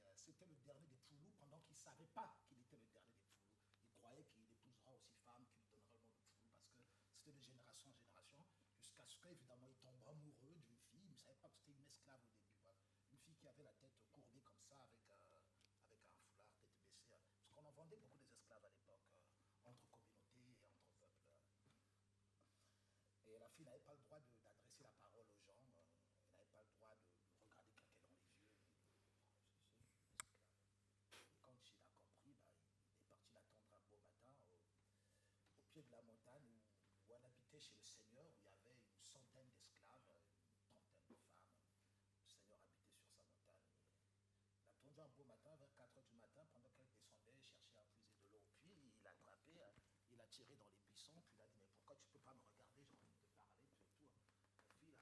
Et c'était le dernier des Poulous pendant qu'il ne savait pas qu'il était le dernier des Poulous. Il croyait qu'il épousera aussi femme, qu'il lui donnera le nom de Poulou, parce que c'était de génération en génération, jusqu'à ce qu'évidemment il tombe amoureux d'une fille, il ne savait pas que c'était une esclave au début. Ouais. Une fille qui avait la tête courbée comme ça, avec un foulard, tête baissée. Parce qu'on en vendait beaucoup des esclaves à l'époque, entre communautés et entre peuples. Et la fille n'avait pas le droit d'adresser la parole aux gens, elle n'avait pas le droit de regarder quelqu'un dans les yeux. Et quand il a compris, il est parti l'attendre un beau matin au pied de la montagne où elle habitait chez le Seigneur, où il y avait une centaine d'esclaves, une trentaine de femmes. Le Seigneur habitait sur sa montagne. Il a attendu un beau matin, vers 4 h du matin, pendant qu'elle descendait, cherchait à puiser de l'eau au puits, il l'a attrapé, il l'a tiré dans les buissons, puis il a dit, mais pourquoi tu ne peux pas me regarder, j'ai envie de te parler, tout et tout. La fille a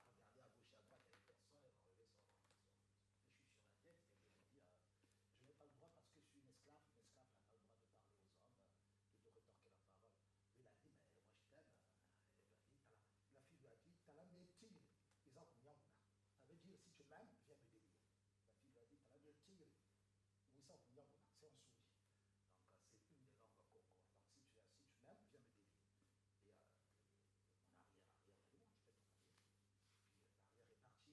regardé à gauche et à droite, il n'y avait personne, elle a enlevé son fichu sur la tête, et elle lui a dit, je n'ai pas le droit parce que je suis une esclave n'a pas le droit de parler aux hommes, de te retorquer la parole. Lui, il a dit, mais moi je t'aime. La fille lui a dit, t'as la métier, ils ont combien? Ça veut dire, si tu m'aimes, viens me délire. La fille lui a dit, t'as la métier. Oui, ça, c'est en souris. Donc, c'est une des langues Congo. Donc, si tu m'aimes, viens me délire. Et mon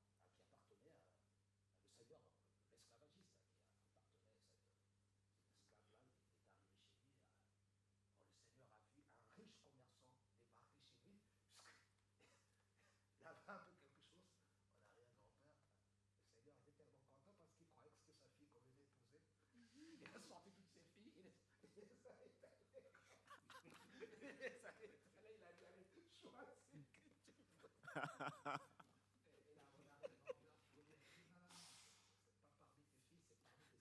arrière-arrière, je vais te marier. Puis l'arrière est parti, du coup, voir le seigneur qui appartenait à le seigneur, l'esclavagiste qui appartenait à cet esclave-là. Il est arrivé chez lui. Le seigneur a vu un riche commerçant débarquer chez lui. Il y avait un peu quelque chose. Mon arrière-grand-père. Le Seigneur était tellement content parce qu'il croyait que c'était sa fille qu'on venait épouser. Il a sorti toutes ses filles. Il a dit, choisir que tu veux. Et là, regardez, grand-père, il a dit, non, c'est pas parmi tes filles, c'est parmi tes esclaves.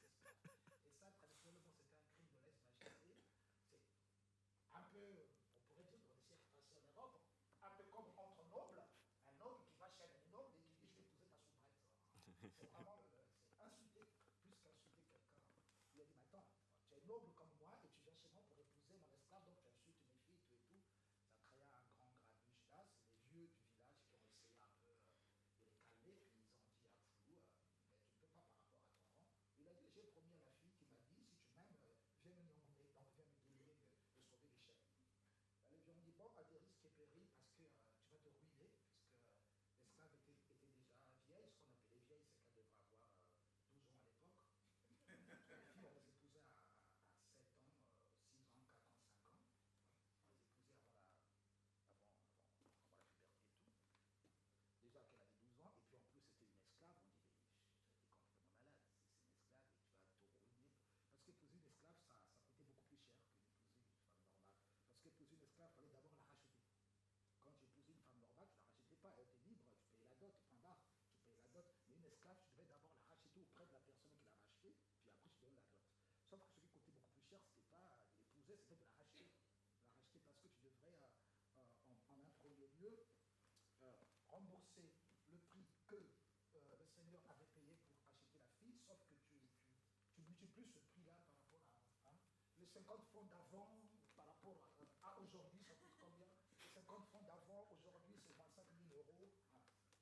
Et ça, traditionnellement, c'était un crime de lèse-majesté. c'est vraiment insulter, plus qu'insulter quelqu'un. Il a dit, mais attends, tu es noble comme moi et tu viens chez moi pour épouser mon esclave, donc tu insultes mes filles, tout et tout. Ça créa un grand grabuge là. C'est les vieux du village qui ont essayé un peu de les calmer, puis ils ont dit à Foulou, mais tu ne peux pas par rapport à ton rang. Il a dit, j'ai promis à la fille qui m'a dit, si tu m'aimes, viens me nyongoner, donc viens me délivrer de sauver les chèvres. Les vieux ont dit, bon, à des risques et périls, parce que tu vas te ruiner, puisque l'esclave était déjà vieille. Ce qu'on appelait vieille, c'est qu'elle devrait avoir 12 ans à l'époque. Les filles, on les épousait à 7 ans, 6 ans, 4 ans, 5 ans. On les épousait avant la puberté et tout. Déjà qu'elle avait 12 ans, et puis en plus c'était une esclave, on dit, mais tu es complètement malade, c'est une esclave et tu vas te ruiner. Parce qu'épouser une esclave, ça coûtait beaucoup plus cher que d'épouser une femme normale. Parce qu'épouser une esclave, il fallait d'abord la racheter. Quand tu épousais une femme normale, tu ne la rachetais pas, elle était libre, tu payais la dot, point barre, tu payais la dot. Mais une esclave, tu devais d'abord la racheter auprès de la personne qui l'a rachetée, puis après tu donnes la dot. Sauf que ce qui coûtait beaucoup plus cher, ce n'était pas de l'épouser, c'était de la racheter. La racheter parce que tu devrais, en un premier lieu, rembourser le prix que le Seigneur avait payé pour acheter la fille, sauf que tu multiplies ce prix-là par rapport à les 50 francs d'avant par rapport à aujourd'hui, ça coûte combien? Les 50 francs d'avant, aujourd'hui, c'est 25 000 euros.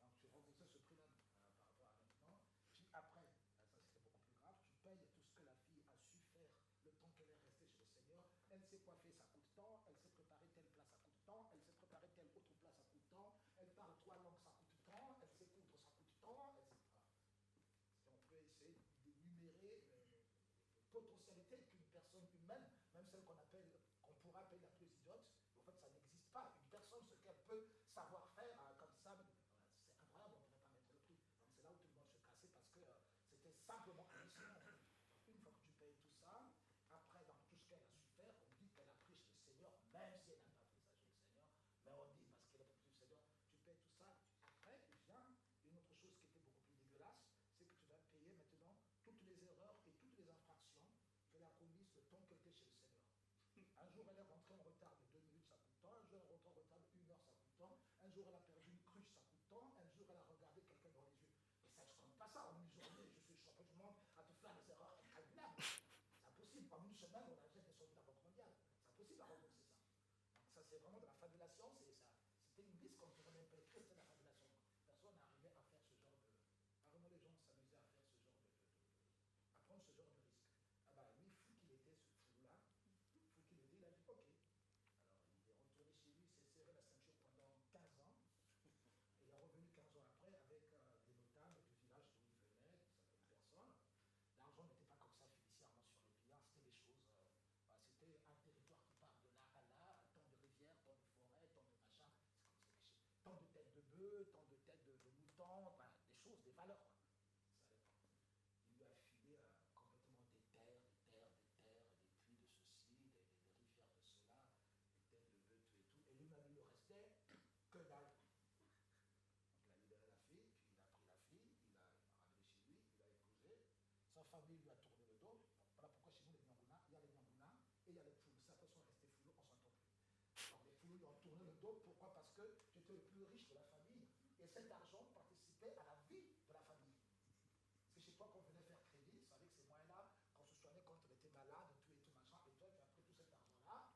Donc tu remboursais ce prix-là par rapport à maintenant. Puis après, ça c'était beaucoup plus grave, tu payes tout ce que la fille a su faire le temps qu'elle est restée chez le Seigneur. Elle s'est coiffée, ça coûte tant. Elle s'est préparée telle place, ça coûte tant. Elle s'est préparée telle autre place, ça coûte tant. Elle parle 3 langues, ça coûte tant. Elle sait coudre, ça coûte tant, etc. Et on peut essayer d'énumérer les potentialités qu'une personne humaine, même celle qu'on pourrait appeler la plus idiote, en fait ça n'existe pas. Une personne, ce qu'elle peut savoir faire comme ça, c'est incroyable, on ne pourrait pas mettre le prix. Donc c'est là où tout le monde se cassait parce que c'était simplement hallucinant. Une fois que tu payes tout ça, après, dans tout ce qu'elle a su faire, on dit qu'elle a pris chez le Seigneur, même si elle n'a pas pris ça chez le Seigneur, mais on dit parce qu'elle a pris chez le Seigneur, tu payes tout ça. Après, vient une autre chose qui était beaucoup plus dégueulasse, c'est que tu vas payer maintenant toutes les erreurs et toutes les infractions qu'elle a commises le temps qu'elle était chez le Seigneur. Un jour, elle est rentrée en retard de 2 minutes, ça coûte tant. Un jour, elle est rentrée en retard de 1 heure, ça coûte tant. Un jour, elle a perdu une cruche, ça coûte tant. Un jour, elle a regardé quelqu'un dans les yeux. Mais ça, je ne compte pas ça. En une journée, je suis champion du monde à te faire des erreurs incalculables. C'est impossible. En une semaine, on a déjà descendu la Banque mondiale. C'est impossible à rembourser ça. Donc ça, c'est vraiment de la fabulation. C'était une liste qu'on ne pouvait même pas écrire, c'était de la fabulation. Personne n'arrivait à faire ce genre de... Vraiment, les gens s'amusaient à faire ce genre à prendre ce genre de risque. Ah bah lui, fou qu'il était, ce fou-là, fou qu'il était, il a dit ok. Alors il est retourné chez lui, il s'est serré la ceinture pendant 15 ans. Et il est revenu 15 ans après avec des notables du village d'où il venait, certaines personnes. L'argent n'était pas comme ça fiduciairement sur les biens, c'était des choses. C'était un territoire qui part de là à là, tant de rivières, tant de forêts, tant de machins, tant de têtes de bœufs, tant de têtes de moutons, des choses, des valeurs. Quoi. Il lui a filé complètement des terres, des puits de ceci, des rivières de cela, des têtes de bœufs, tout et tout. Et lui-même, il ne restait que dalle. Donc il a libéré la fille, puis il a pris la fille, il l'a ramenée chez lui, il l'a épousée. Sa famille lui a tourné le dos. Voilà pourquoi chez nous, les Nyanguna, il y a les Nyanguna et il y a les Foulous. Certains sont restés Foulous, on s'entend plus. Alors les Foulous lui ont tourné le dos. Pourquoi? Parce que j'étais le plus riche de la famille. Et cet argent participait à la vie de la famille. C'est chez toi qu'on venait faire crédit, c'est avec ces moyens-là qu'on se soignait quand on était malade, tout et tout machin. Et toi, tu as pris tout cet argent-là,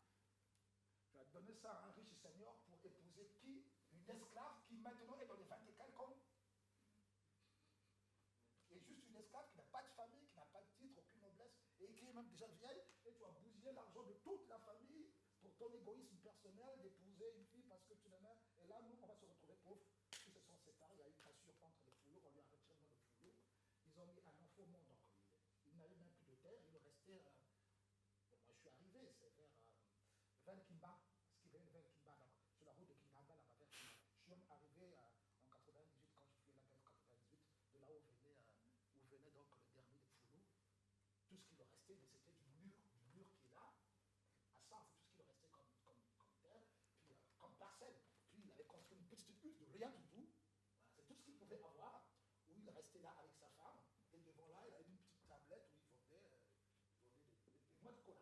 tu as donné ça à un riche seigneur pour épouser qui? Une esclave qui maintenant est dans les 20 et quelques ans. Qui est juste une esclave qui n'a pas de famille, qui n'a pas de titre, aucune noblesse, et qui est même déjà vieille, et tu as bousillé l'argent de toute la famille pour ton égoïsme personnel d'épouser une fille parce que tu l'aimes. Et là, nous, on va se retrouver pauvres. Ils se sont séparés, il y a eu une cassure entre les Foulous, on lui a retiré le Foulou. Ils ont mis un enfant au monde, donc il n'avait même plus de terre, il restait... moi je suis arrivé, c'est vers Kimba, ce qui vient vers Kimba, donc, sur la route de Kinamba, là-bas vers Kimba. Je suis arrivé en 98, quand je fais la guerre en 98, de là où venait donc le dernier des Foulous. Tout ce qui leur restait, c'était du mur qui est là, à ça, c'est tout ce qui leur restait comme terre, puis comme parcelle. Puis il avait construit une petite hutte de rien du tout, voilà, c'est tout ce qu'il pouvait avoir, où il restait là avec sa femme, et devant là, il avait une petite tablette où il vendait des noix de cola.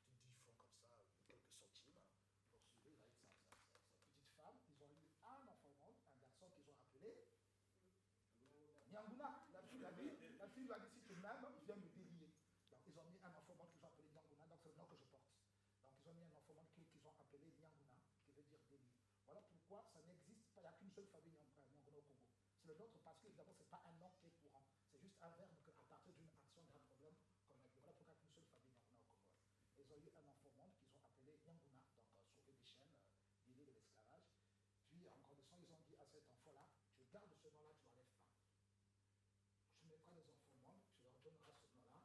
Tu te dis, ils font comme ça, quelque sorte fille lui a dit, si tu m'aimes, viens me délier. Donc ils ont mis un informant qu'ils ont appelé Nyanguna, donc c'est le nom que je porte. Donc ils ont mis un informant qu'ils ont appelé Nyanguna, qui veut dire délier. Voilà pourquoi ça n'existe pas, il n'y a qu'une seule famille Nyanguna au Congo. C'est le nôtre parce que évidemment ce n'est pas un nom qui est courant. C'est juste un verbe qu'à partir d'une action, d'un problème qu'on a vu. Voilà pourquoi il n'y a qu'une seule famille Nyanguna au Congo. Ils ont eu un informant qu'ils ont appelé Nyanguna, donc sauver des chaînes, délier de l'esclavage. Puis en grandissant, ils ont dit à cet enfant-là, tu gardes ce nom-là, tu n'enlèves pas. Tu mettras les informants, tu leur donneras ce nom-là,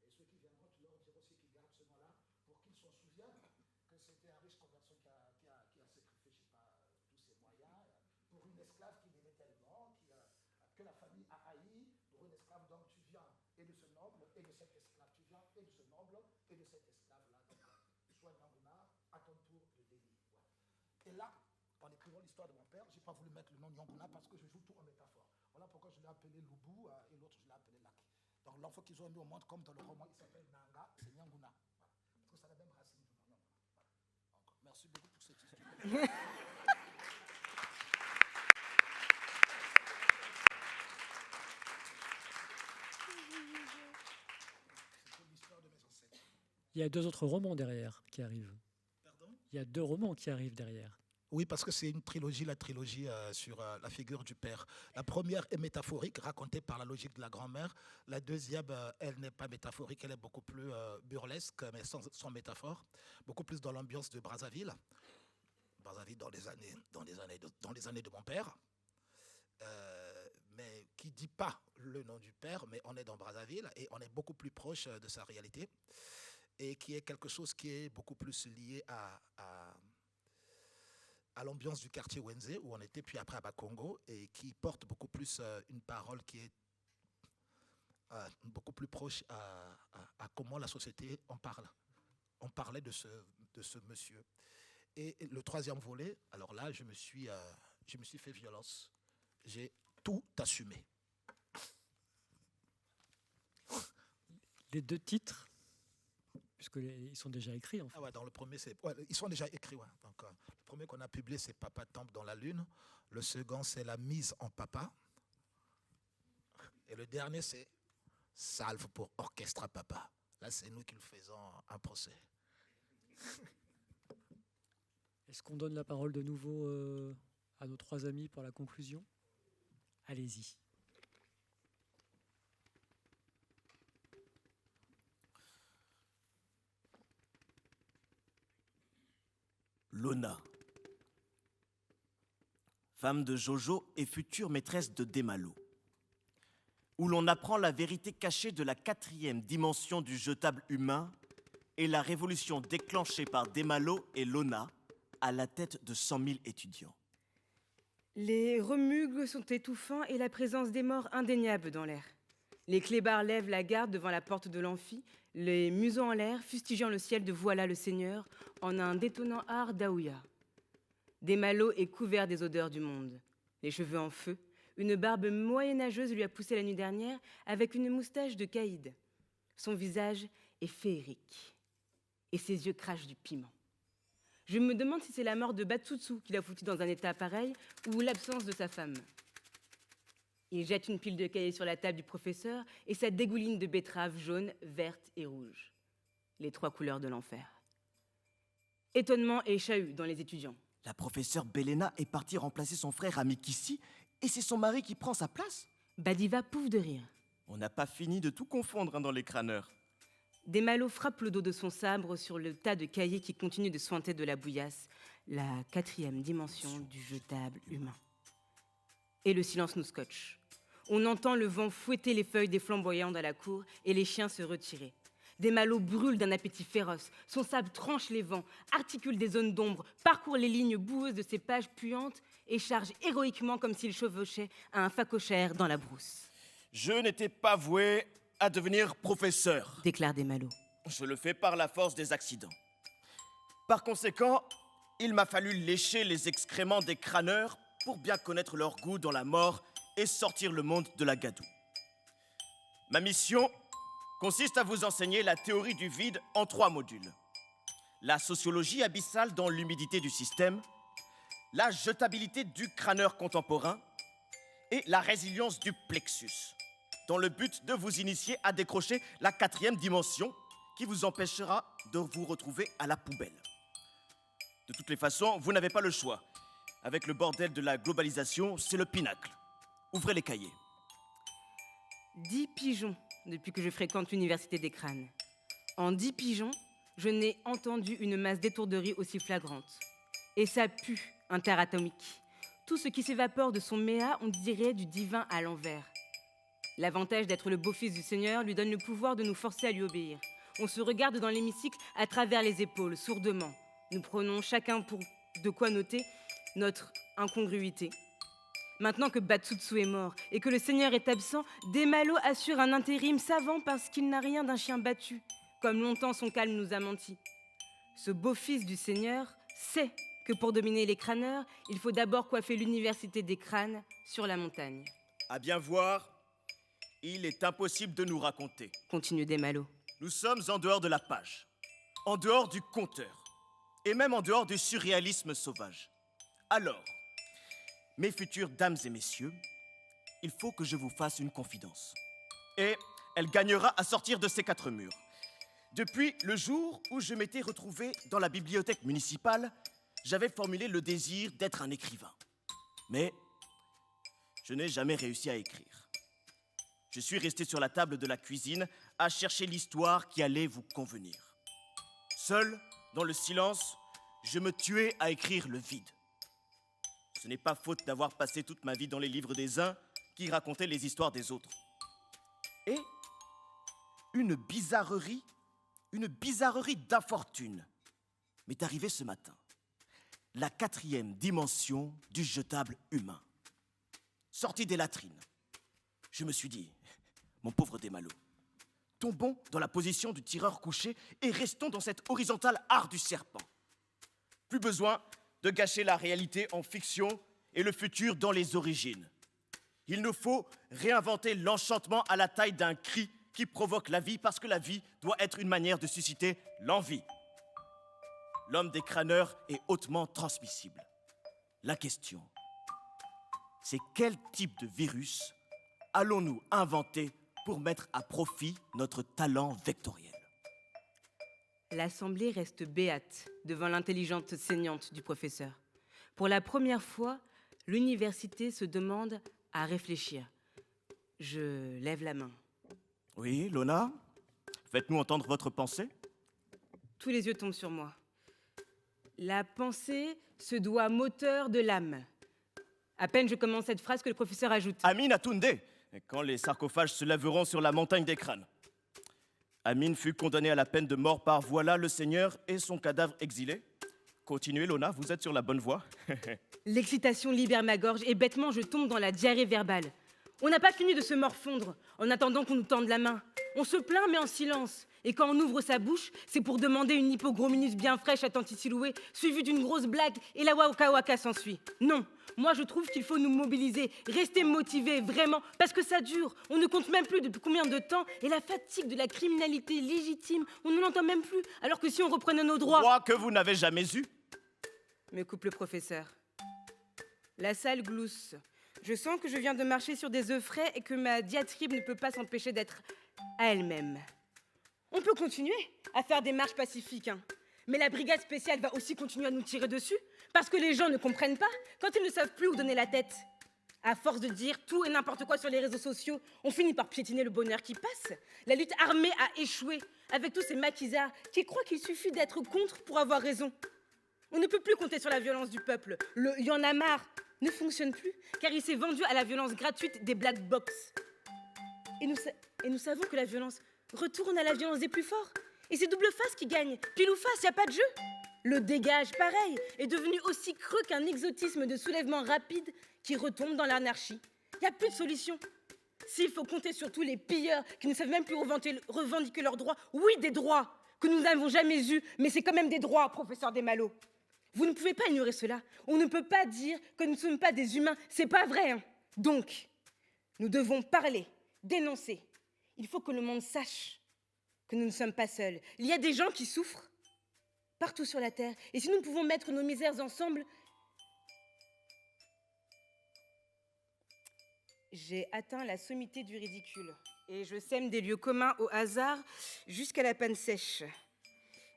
et ceux qui viendront, tu leur diras aussi qu'ils gardent ce nom-là pour qu'ils se souviennent que c'était un riche conversion qui a sacrifié, je ne sais pas, tous ses moyens pour une esclave qu'il aimait tellement, que la famille a haï, pour une esclave, donc tu viens et de ce noble et de cet esclave, tu viens et de ce noble et de cet esclave-là, donc sois Nyanguna, à ton tour de délit. Ouais. Et là, en écrivant l'histoire de mon père, je n'ai pas voulu mettre le nom Nyanguna parce que je joue tout en métaphore. Voilà pourquoi je l'ai appelé Lubu et l'autre je l'ai appelé Lac. Donc l'enfant qu'ils ont mis au monde, comme dans le roman, il s'appelle Nanga, c'est Nyanguna. Voilà. Parce que c'est la même racine du nom Nyanguna. Voilà. Donc, merci beaucoup pour cette histoire. C'était l'histoire de mes ancêtres. Il y a 2 autres romans derrière qui arrivent. Pardon ? Il y a 2 romans qui arrivent derrière. Oui, parce que c'est une trilogie, la trilogie sur la figure du père. La première est métaphorique, racontée par la logique de la grand-mère. La deuxième, elle n'est pas métaphorique, elle est beaucoup plus burlesque, mais sans métaphore, beaucoup plus dans l'ambiance de Brazzaville. Brazzaville dans les années de mon père. Mais qui ne dit pas le nom du père, mais on est dans Brazzaville et on est beaucoup plus proche de sa réalité. Et qui est quelque chose qui est beaucoup plus lié à l'ambiance du quartier Wenze, où on était, puis après à Bakongo, et qui porte beaucoup plus une parole qui est beaucoup plus proche à comment la société en parle. On parlait de ce monsieur. Et le troisième volet, alors là, je me suis fait violence. J'ai tout assumé. Les 2 titres, puisqu'ils sont déjà écrits en fait. Ah ouais, dans le premier, ils sont déjà écrits. Ouais. Donc, le premier qu'on a publié, c'est Papa Temple dans la Lune. Le second, c'est La mise en papa. Et le dernier, c'est Salve pour Orchestre à Papa. Là, c'est nous qui le faisons un procès. Est-ce qu'on donne la parole de nouveau à nos 3 amis pour la conclusion ? Allez-y. Lona, femme de Jojo et future maîtresse de Demalo, où l'on apprend la vérité cachée de la 4e dimension du jetable humain et la révolution déclenchée par Demalo et Lona à la tête de 100 000 étudiants. Les remugles sont étouffants et la présence des morts indéniable dans l'air. Les clébards lèvent la garde devant la porte de l'amphi, les museaux en l'air, fustigeant le ciel de Voilà le Seigneur en un détonnant art d'Aouya. Demalo est couvert des odeurs du monde. Les cheveux en feu, une barbe moyenâgeuse lui a poussé la nuit dernière avec une moustache de caïd. Son visage est féerique et ses yeux crachent du piment. Je me demande si c'est la mort de Batsutsu qui l'a foutu dans un état pareil ou l'absence de sa femme. Il jette une pile de cahiers sur la table du professeur et ça dégouline de betteraves jaunes, vertes et rouges. Les 3 couleurs de l'enfer. Étonnement et chahut dans les étudiants. La professeure Belena est partie remplacer son frère Amikissi et c'est son mari qui prend sa place. Badiva pouffe de rire. On n'a pas fini de tout confondre dans les crâneurs. Demalo frappe le dos de son sabre sur le tas de cahiers qui continue de suinter de la bouillasse, la 4e dimension du jetable humain. Et le silence nous scotche. On entend le vent fouetter les feuilles des flamboyantes à la cour et les chiens se retirer. Demalo brûle d'un appétit féroce. Son sabre tranche les vents, articule des zones d'ombre, parcourt les lignes boueuses de ses pages puantes et charge héroïquement comme s'il chevauchait un phacochère dans la brousse. Je n'étais pas voué à devenir professeur, déclare Demalo. Je le fais par la force des accidents. Par conséquent, il m'a fallu lécher les excréments des crâneurs pour bien connaître leur goût dans la mort et sortir le monde de la gadoue. Ma mission consiste à vous enseigner la théorie du vide en 3 modules. La sociologie abyssale dans l'humidité du système, la jetabilité du crâneur contemporain et la résilience du plexus dans le but de vous initier à décrocher la 4e dimension qui vous empêchera de vous retrouver à la poubelle. De toutes les façons, vous n'avez pas le choix. Avec le bordel de la globalisation, c'est le pinacle. Ouvrez les cahiers. 10 pigeons depuis que je fréquente l'université des crânes. En 10 pigeons, je n'ai entendu une masse d'étourderie aussi flagrante. Et ça pue, interatomique. Tout ce qui s'évapore de son méa, on dirait du divin à l'envers. L'avantage d'être le beau-fils du Seigneur lui donne le pouvoir de nous forcer à lui obéir. On se regarde dans l'hémicycle à travers les épaules, sourdement. Nous prenons chacun pour de quoi noter notre incongruité. Maintenant que Batsutsu est mort et que le Seigneur est absent, Desmalo assure un intérim savant parce qu'il n'a rien d'un chien battu, comme longtemps son calme nous a menti. Ce beau-fils du Seigneur sait que pour dominer les crâneurs, il faut d'abord coiffer l'université des crânes sur la montagne. À bien voir, il est impossible de nous raconter. Continue Desmalo. Nous sommes en dehors de la page, en dehors du conteur, et même en dehors du surréalisme sauvage. Alors, mes futures dames et messieurs, il faut que je vous fasse une confidence. Et elle gagnera à sortir de ces 4 murs. Depuis le jour où je m'étais retrouvé dans la bibliothèque municipale, j'avais formulé le désir d'être un écrivain. Mais je n'ai jamais réussi à écrire. Je suis resté sur la table de la cuisine à chercher l'histoire qui allait vous convenir. Seul, dans le silence, je me tuais à écrire le vide. Ce n'est pas faute d'avoir passé toute ma vie dans les livres des uns qui racontaient les histoires des autres. Et une bizarrerie d'infortune m'est arrivée ce matin. La 4e dimension du jetable humain. Sorti des latrines, je me suis dit, mon pauvre Desmalo, tombons dans la position du tireur couché et restons dans cette horizontale art du serpent. Plus besoin de gâcher la réalité en fiction et le futur dans les origines. Il nous faut réinventer l'enchantement à la taille d'un cri qui provoque la vie parce que la vie doit être une manière de susciter l'envie. L'homme des crâneurs est hautement transmissible. La question, c'est quel type de virus allons-nous inventer pour mettre à profit notre talent vectoriel? L'assemblée reste béate devant l'intelligente saignante du professeur. Pour la première fois, l'université se demande à réfléchir. Je lève la main. Oui, Lona, faites-nous entendre votre pensée. Tous les yeux tombent sur moi. La pensée se doit moteur de l'âme. À peine je commence cette phrase que le professeur ajoute. Amine Atunde, quand les sarcophages se lèveront sur la montagne des crânes. Amine fut condamné à la peine de mort par voilà le Seigneur et son cadavre exilé. Continuez, Lona, vous êtes sur la bonne voie. L'excitation libère ma gorge et bêtement je tombe dans la diarrhée verbale. On n'a pas fini de se morfondre en attendant qu'on nous tende la main. On se plaint mais en silence. Et quand on ouvre sa bouche, c'est pour demander une hypogrominus bien fraîche à Tantisiloué, suivie d'une grosse blague et la waka waka s'ensuit. Non, moi je trouve qu'il faut nous mobiliser, rester motivés, vraiment, parce que ça dure. On ne compte même plus depuis combien de temps et la fatigue de la criminalité légitime, on ne l'entend même plus, alors que si on reprenait nos droits... Droits que vous n'avez jamais eus. Me coupe le professeur. La salle glousse. Je sens que je viens de marcher sur des œufs frais et que ma diatribe ne peut pas s'empêcher d'être à elle-même. On peut continuer à faire des marches pacifiques, hein. Mais la brigade spéciale va aussi continuer à nous tirer dessus parce que les gens ne comprennent pas quand ils ne savent plus où donner la tête. À force de dire tout et n'importe quoi sur les réseaux sociaux, on finit par piétiner le bonheur qui passe. La lutte armée a échoué avec tous ces maquisards qui croient qu'il suffit d'être contre pour avoir raison. On ne peut plus compter sur la violence du peuple. Le « y en a marre » ne fonctionne plus car il s'est vendu à la violence gratuite des black box. Et nous savons que la violence retourne à la violence des plus forts. Et c'est double face qui gagne. Pile ou face, il n'y a pas de jeu. Le dégage, pareil, est devenu aussi creux qu'un exotisme de soulèvement rapide qui retombe dans l'anarchie. Il n'y a plus de solution. S'il faut compter sur tous les pilleurs qui ne savent même plus revendiquer leurs droits, oui, des droits que nous n'avons jamais eus, mais c'est quand même des droits, professeur Desmalo. Vous ne pouvez pas ignorer cela. On ne peut pas dire que nous ne sommes pas des humains. C'est pas vrai, hein. Donc, nous devons parler, dénoncer. Il faut que le monde sache que nous ne sommes pas seuls. Il y a des gens qui souffrent partout sur la terre. Et si nous pouvons mettre nos misères ensemble, J'ai atteint la sommité du ridicule et je sème des lieux communs au hasard jusqu'à la panne sèche.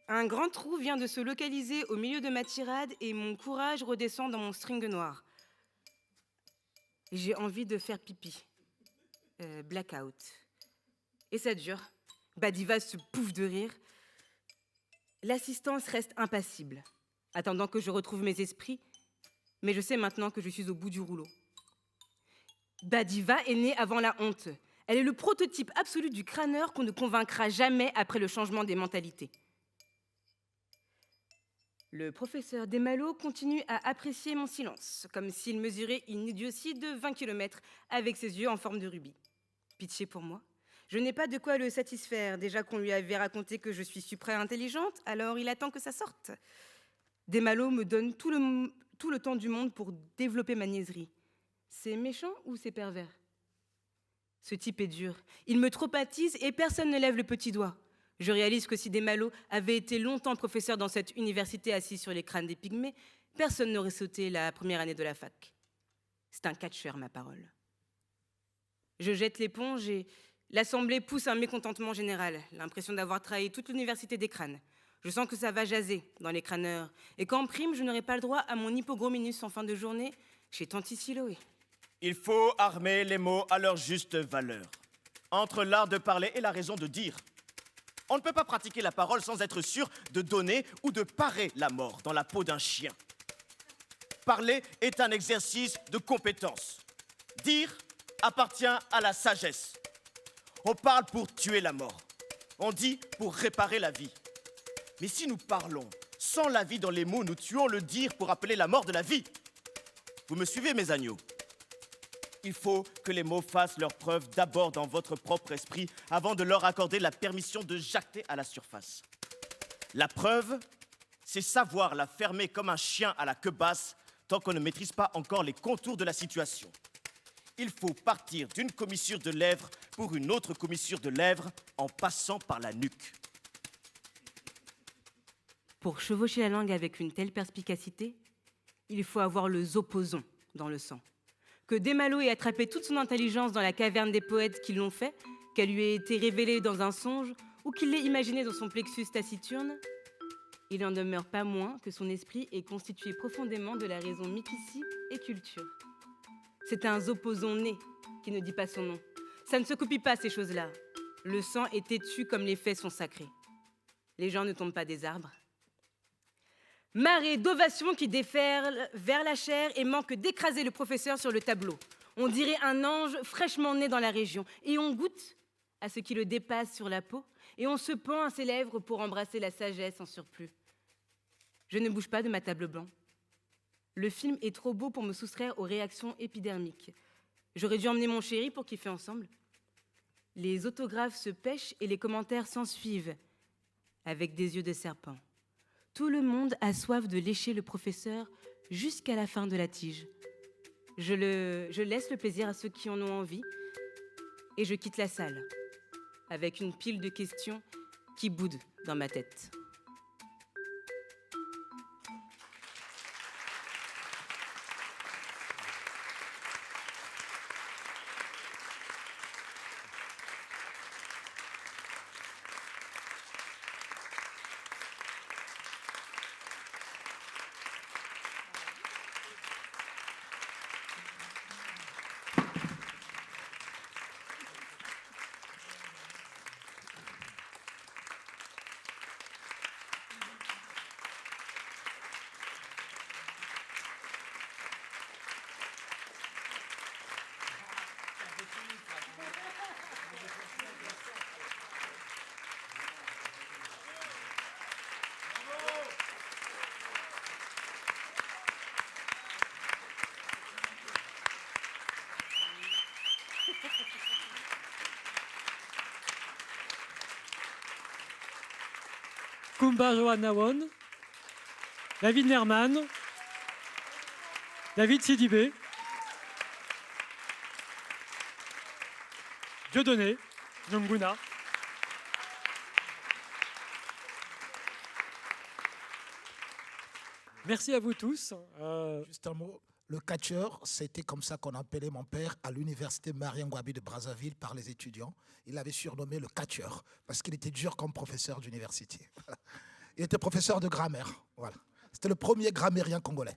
Un grand trou vient de se localiser au milieu de ma tirade et mon courage redescend dans mon string noir. J'ai envie de faire pipi. Blackout. Et ça dure. Badiva se pouffe de rire. L'assistance reste impassible, attendant que je retrouve mes esprits, mais je sais maintenant que je suis au bout du rouleau. Badiva est née avant la honte. Elle est le prototype absolu du crâneur qu'on ne convaincra jamais après le changement des mentalités. Le professeur Desmalot continue à apprécier mon silence, comme s'il mesurait une idiotie de 20 km avec ses yeux en forme de rubis. Pitié pour moi. Je n'ai pas de quoi le satisfaire. Déjà qu'on lui avait raconté que je suis suprême intelligente, alors il attend que ça sorte. Desmalot me donne tout le temps du monde pour développer ma niaiserie. C'est méchant ou c'est pervers? Ce type est dur. Il me traumatise et personne ne lève le petit doigt. Je réalise que si Desmalot avait été longtemps professeur dans cette université assis sur les crânes des pygmées, personne n'aurait sauté la première année de la fac. C'est un catcheur, ma parole. Je jette l'éponge et l'Assemblée pousse un mécontentement général, l'impression d'avoir trahi toute l'université des crânes. Je sens que ça va jaser dans les crâneurs et qu'en prime, je n'aurai pas le droit à mon hypogrominus en fin de journée chez Tanti Siloé. Il faut armer les mots à leur juste valeur. Entre l'art de parler et la raison de dire. On ne peut pas pratiquer la parole sans être sûr de donner ou de parer la mort dans la peau d'un chien. Parler est un exercice de compétence. Dire appartient à la sagesse. On parle pour tuer la mort. On dit pour réparer la vie. Mais si nous parlons sans la vie dans les mots, nous tuons le dire pour appeler la mort de la vie. Vous me suivez, mes agneaux? Il faut que les mots fassent leur preuve d'abord dans votre propre esprit avant de leur accorder la permission de jacter à la surface. La preuve, c'est savoir la fermer comme un chien à la queue basse tant qu'on ne maîtrise pas encore les contours de la situation. Il faut partir d'une commissure de lèvres pour une autre commissure de lèvres en passant par la nuque. Pour chevaucher la langue avec une telle perspicacité, il faut avoir le zopposon dans le sang. Que Desmalot ait attrapé toute son intelligence dans la caverne des poètes qui l'ont fait, qu'elle lui ait été révélée dans un songe ou qu'il l'ait imaginée dans son plexus taciturne, il n'en demeure pas moins que son esprit est constitué profondément de la raison mythicie et culture. C'est un zopposon né qui ne dit pas son nom. Ça ne se copie pas, ces choses-là. Le sang est têtu comme les faits sont sacrés. Les gens ne tombent pas des arbres. Marée d'ovations qui déferlent vers la chair et manque d'écraser le professeur sur le tableau. On dirait un ange fraîchement né dans la région. Et on goûte à ce qui le dépasse sur la peau et on se pend à ses lèvres pour embrasser la sagesse en surplus. Je ne bouge pas de ma table blanche. Le film est trop beau pour me soustraire aux réactions épidermiques. J'aurais dû emmener mon chéri pour kiffer ensemble. Les autographes se pêchent et les commentaires s'ensuivent avec des yeux de serpent. Tout le monde a soif de lécher le professeur jusqu'à la fin de la tige. Je laisse le plaisir à ceux qui en ont envie et je quitte la salle avec une pile de questions qui boudent dans ma tête. Kumba Johanawon, David Nerman, David Sidibé, Dieudonné, Nyonguna. Merci à vous tous. Juste un mot. Le catcheur, c'était comme ça qu'on appelait mon père à l'université Marien Ngouabi de Brazzaville par les étudiants. Il l'avait surnommé le catcheur parce qu'il était dur comme professeur d'université. Il était professeur de grammaire. Voilà. C'était le premier grammairien congolais.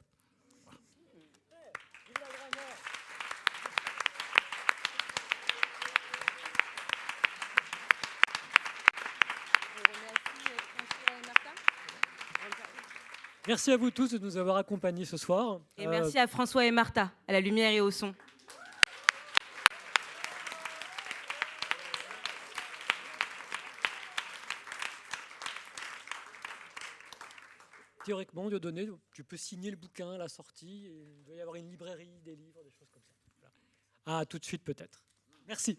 Merci à vous tous de nous avoir accompagnés ce soir. Et merci à François et Martha, à la lumière et au son. Théoriquement, Dieudonné, tu peux signer le bouquin à la sortie. Et il doit y avoir une librairie, des livres, des choses comme ça. Voilà. À tout de suite peut-être. Merci.